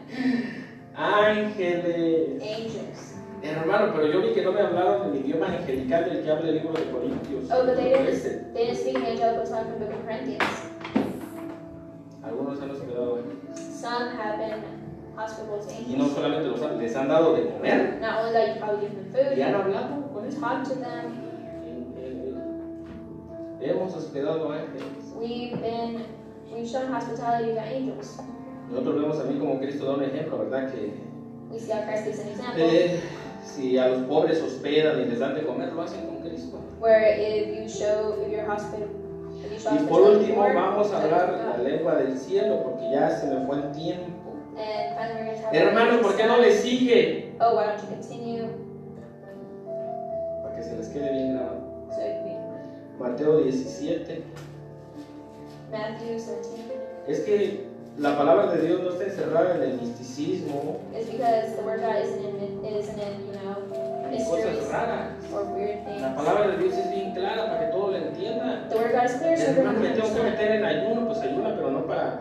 ángeles. Angels. Hermano, pero yo vi que no me hablaron del idioma angelical del que habla el libro de Corintios. Oh, but they Este. didn't speak in angelical tongue from the book of Corinthians. Algunos han hospedado ángeles. Some have been hospitable to Y no angels. solamente les han dado de comer, Not only that, you probably give them y han food, hablado con eso. talk to them. Hemos hospedado ángeles. We've shown hospitality to angels. Nosotros vemos a mí como Cristo da un ejemplo, ¿verdad? Que We see how Christ gives an example. si a los pobres hospedan y les dan de comer, lo hacen con Cristo. Where if you show hospitality Y por último forward, vamos a hablar God. la lengua del cielo, porque ya se me fue el tiempo. And finally, we're going to talk Hermanos, about ¿por qué no le sigue? Oh, why don't you continue? Para que se les quede bien grabado. So it could be Mateo 17. Matthew 17. Es que la palabra de Dios no está encerrada en el misticismo, It's because the word of God isn't in en mysteries cosas raras. or weird things. La palabra de Dios es bien clara para que todo lo entienda. The word of God is clear, so everyone Hermano, me can tengo que understand. meter en ayuno, pues ayuna, pero no para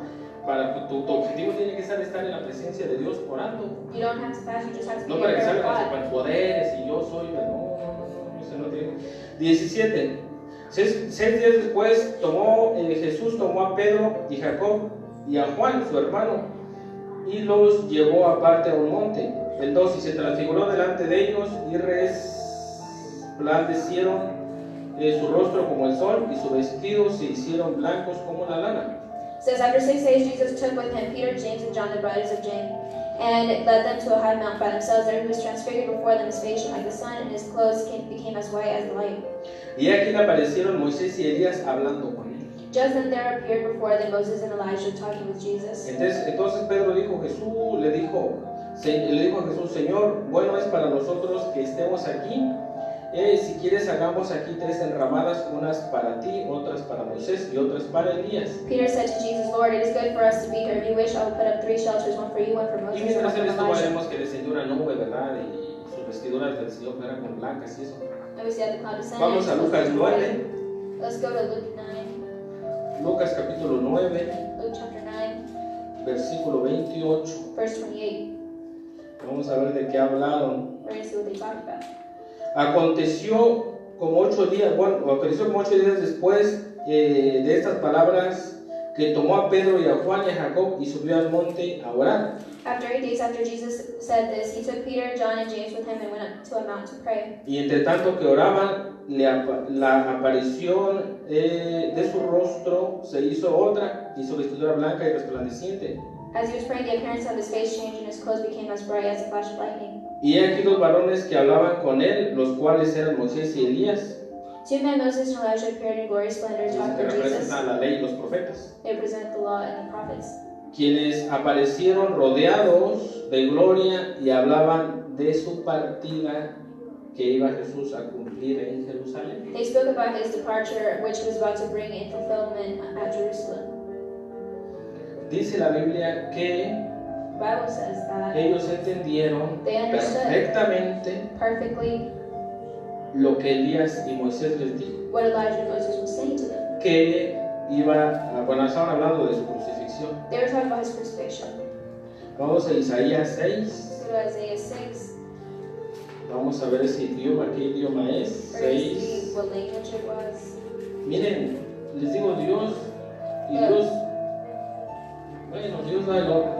tu objetivo tiene que ser estar en la presencia de Dios orando. You don't have to fast, you just have to be No para que aware of salgan God. superpoderes y yo soy, no, eso no tiene. 17. 6 días después Jesús tomó a Pedro y Jacob y a Juan, su hermano, y los llevó aparte a un monte. El 2, y se transfiguró delante de ellos y resplandecieron su rostro como el sol y sus vestidos se hicieron blancos como la lana. It says, after 6 days, Jesus took with him Peter, James, and John, the brothers of James, and led them to a high mountain by themselves. There he was transfigured before them, his face shone like the sun, and his clothes became as white as the light. Y aquí le aparecieron Moisés y Elías hablando con él. Just then there appeared before them Moses and Elijah talking with Jesus. Entonces Pedro le dijo a Jesús, Señor, bueno es para nosotros que estemos aquí. Si quieres hagamos aquí 3 enramadas, unas para ti, otras para Moisés y otras para Elías. Peter said to Jesus, Lord, it is good for us to be here. If you wish, I will put up 3 shelters, one for you, one for Y Moses, and one mientras for él estuvo, Elijah. haremos que descendió una nube, ¿verdad? Y sus vestiduras del Señor eran con blancas y eso. And we see that the cloud descended. Vamos a Lucas 9, Let's go to Luke 9, Lucas capítulo 9, Luke chapter 9, versículo 28. verse 28. Vamos a ver de qué hablaron. We're going to see what they talked about. Aconteció como 8 días después de estas palabras que tomó a Pedro y a Juan y a Jacob y subió al monte a orar. After 8 days after Jesus said this, he took Peter, John, and James with him and went up to a mountain to pray. Y entre tanto que oraban, la aparición de su rostro se hizo otra y su vestidura blanca y resplandeciente. As he was praying, the appearance of his face changed, and his clothes became as bright as a flash of lightning. Y he aquí dos varones que hablaban con él, los cuales eran Moisés y Elías. Two men, Moses and Elijah, appeared in glorious splendor, Dicen talking que with Jesus. representan la ley y los profetas, They present the law and the prophets, quienes aparecieron rodeados de gloria y hablaban de su partida que iba Jesús a cumplir en Jerusalén. They spoke about his departure, which he was about to bring in fulfillment at Jerusalem. Dice la Biblia que The Bible says that ellos entendieron they understood perfectamente perfectly lo que Elías y Moisés les dijo, what Elijah and Moses was saying to them. que bueno, estaban hablando de su crucifixión. They were talking about his crucifixion. Vamos a Isaías 6, Go to Isaiah 6. vamos a ver ese idioma, qué idioma es, We're going to 6. see what language it was. Miren, les digo Dios, y Dios, bueno, Dios da el orden.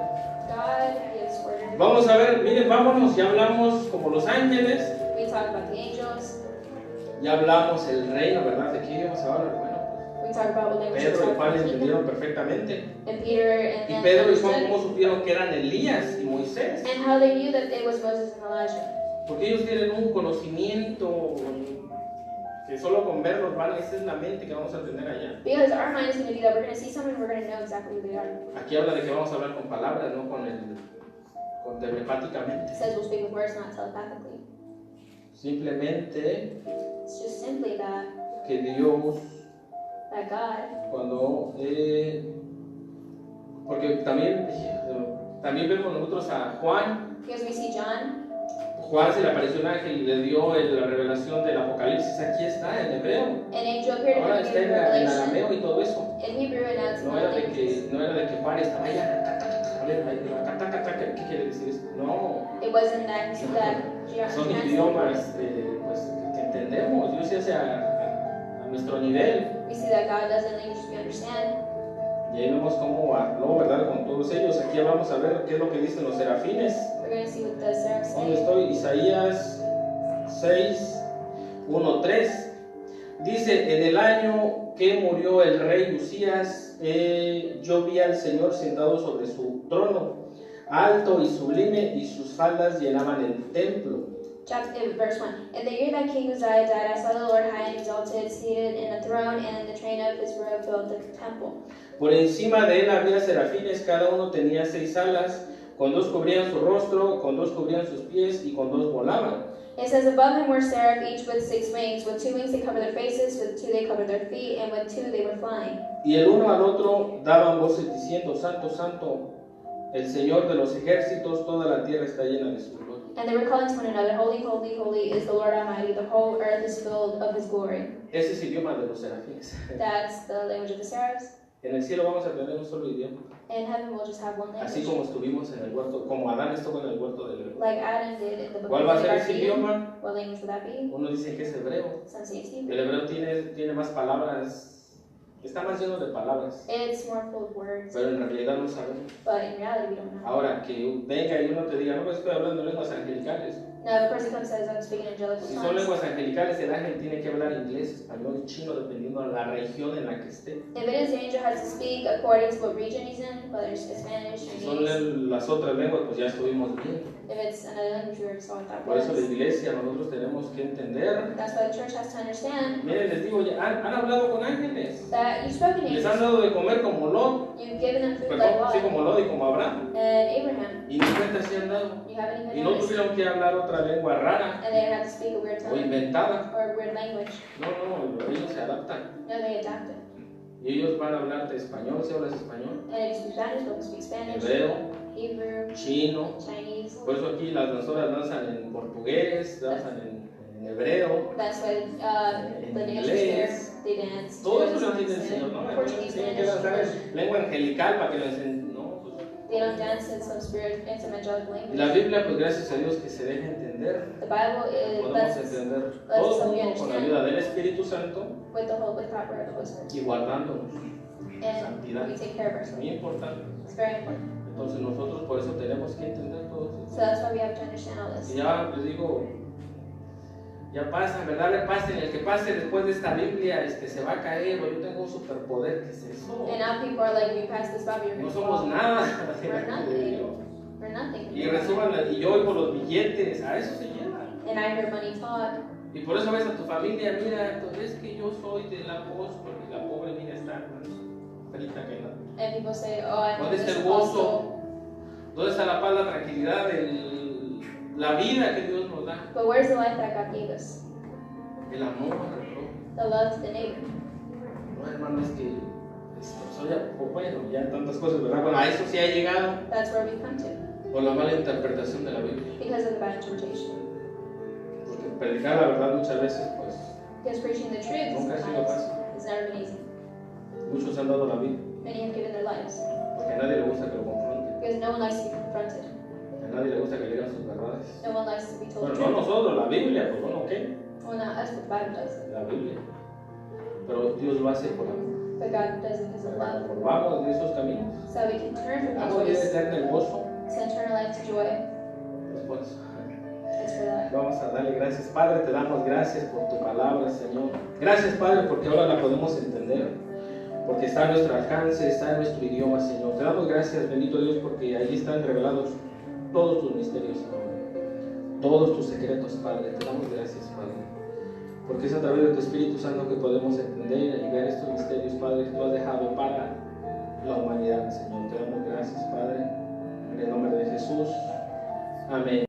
God gives order. Vamos a ver, miren, vámonos, ya hablamos como los ángeles, We talk about the angels. ya hablamos el reino, ¿verdad? ¿De qué idiomas ahora? Bueno, We talk about what language we Pedro y talk Juan about the entendieron kingdom. perfectamente. And Peter and Y them Pedro y Juan, understood. ¿cómo supieron que eran Elías y Moisés? And how they knew that it was Moses and Elijah. Porque ellos tienen un conocimiento que solo con verlos van, esa es la mente que vamos a tener allá. Because our mind is going to be that we're going to see someone and we're going to know exactly who they are. Aquí habla de que vamos a hablar con palabras, no con telepáticamente. It says we'll speak with words, not telepathically. Simplemente It's just simply that que Dios, God, cuando porque también vemos nosotros a Juan. because we see John, Juan se le apareció un ángel y le dio la revelación del Apocalipsis. Aquí está en hebreo. an angel appeared to Ahora him está in en Revelation, arameo y todo eso. in Hebrew, and now it's in No other era de languages. que Juan estaba allá. ¿Qué quiere decir eso? No, It wasn't that John son translated. idiomas pues, que entendemos. Dios se hace a nuestro nivel. We see that God does in languages we understand. Y ahí vemos cómo habló, ¿verdad? Con todos ellos. Aquí vamos a ver qué es lo que dicen los serafines. We're going to see what the seraphs ¿Dónde say. estoy? Isaías 6, 1, 3. Dice, en el año que murió el rey Usías, yo vi al Señor sentado sobre su trono, alto y sublime, y sus faldas llenaban el templo. Verse 1. In the year that King Uzziah died, I saw the Lord high and exalted, seated in a throne, and the train of his robe filled the temple. Por encima de él había serafines, cada uno tenía 6 alas, con 2 cubrían su rostro, con 2 cubrían sus pies, y con 2 volaban. It says, above him were seraphs, each with 6 wings. With 2 wings they covered their faces, with 2 they covered their feet, and with 2 they were flying. Y el uno al otro daban voces diciendo, Santo, Santo, el Señor de los ejércitos, toda la tierra está llena de su gloria. And they were calling to one another, Holy, holy, holy is the Lord Almighty. The whole earth is filled of his glory. Ese es el idioma de los serafines. That's the language of the seraphs. En el cielo vamos a tener un solo idioma. In heaven we'll just have one Así language. como estuvimos en el huerto, como Adán estuvo en el huerto del Edén. Like Adam did in the book ¿Cuál of va a ser ese Garden. idioma? What language would that be? Uno dice que es hebreo. Some say it's Hebrew. El hebreo tiene más palabras, está más lleno de palabras, It's more full of words, pero en realidad no sabemos. but in reality we don't know. Ahora que venga y uno te diga, no, estoy hablando lenguas angelicales. Now the person comes and says, I'm speaking angelical Si son tongues. lenguas angelicales, el ángel tiene que hablar inglés, español, chino, dependiendo de la región en la que esté. If it is, the angel has to speak according to what region he's in, whether it's Spanish, Si son Chinese. las otras lenguas, pues ya estuvimos bien. If it's another language, we already saw what that Por eso la was. iglesia, nosotros tenemos que entender. That's why the church has to understand Miren, les digo, ya han hablado con ángeles. that you've spoken to Les han angels. dado de comer como Lot, You've given them food like perdón, sí, Lot como Lot y como Abraham. and Abraham. Y ni cuenta se han dado. You haven't Y even no noticed. tuvieron que hablar otra lengua rara And they have to speak a weird o tongue inventada. or a weird language. No, ellos se adaptan. No, they adapt it. Y ellos van a hablarte español, si hablas español, And if you speak Spanish, they'll speak Spanish, hebreo, Hebrew, chino. Chinese. Por eso aquí las danzoras danzan en portugués, danzan en hebreo. That's why En the dancers inglés. there, they dance. Todo eso Chinese lo entiende el songs, Señor, ¿no? Portuguese, Tienen que danzar Spanish. en lengua angelical para que lo enseñen. No, pues. They don't dance in some spirit, in some angelic Y la language. Biblia, pues gracias a Dios que se deja entender. The Bible Podemos lets entender us todo help you mundo con la understand. ayuda del Espíritu Santo with the whole, with proper of the Holy Spirit. y guardándonos. And Santidad. we take care of Es ourselves. muy importante. It's very important. Entonces nosotros por eso tenemos que entender todo So eso. that's why we have to understand all Y this. ya les digo, Ya pasa, ¿verdad? Repasen, el que pase después de esta Biblia se va a caer, o yo tengo un superpoder, ¿qué es eso? And now people are like, you pass this Bible, you're No going to somos fall. nada. We're nothing. We're nothing. Y resuman, y yo oigo los billetes, a eso se lleva. And I hear money talk. Y por eso ves a tu familia, mira, es que yo soy del apóstol, y la pobre mira está frita que nada. And people say, oh, I'm ¿Dónde this está el apostle. gozo? ¿Dónde está la paz, la tranquilidad, la vida que Dios nos da? But where's the life that God gave us? El amor al prójimo. The love to the neighbor. No, hermano, es que bueno, ya tantas cosas, ¿verdad? Bueno, a eso sí ha llegado That's where we come to. por la mala interpretación de la Biblia. Because of the bad interpretation. Porque predicar la verdad muchas veces, pues, Because preaching the truth nunca ha sido sometimes fácil. has never been easy. Muchos han dado la vida, Many have given their lives. porque a nadie le gusta que lo confronten. Because no one likes to be confronted. A nadie le gusta que le digan sus verdades. No one likes to be told Bueno, the no truth. nosotros, la Biblia, pues bueno, ¿qué? Well, not us, but the Bible does. La Biblia. Pero Dios lo hace por amor. But God does it because of Para que love. volvamos de esos caminos. So we can turn from Vamos a these ways tener el gozo to eternal life to joy. después. It's for that. Vamos a darle gracias, Padre, te damos gracias por tu palabra, Señor. Gracias, Padre, porque ahora la podemos entender, porque está a nuestro alcance, está en nuestro idioma, Señor. Te damos gracias, bendito Dios, porque ahí están revelados todos tus misterios, Señor. Todos tus secretos, Padre. Te damos gracias, Padre, porque es a través de tu Espíritu Santo que podemos entender y ver estos misterios, Padre, que tú has dejado para la humanidad, Señor. Te damos gracias, Padre, en el nombre de Jesús. Amén.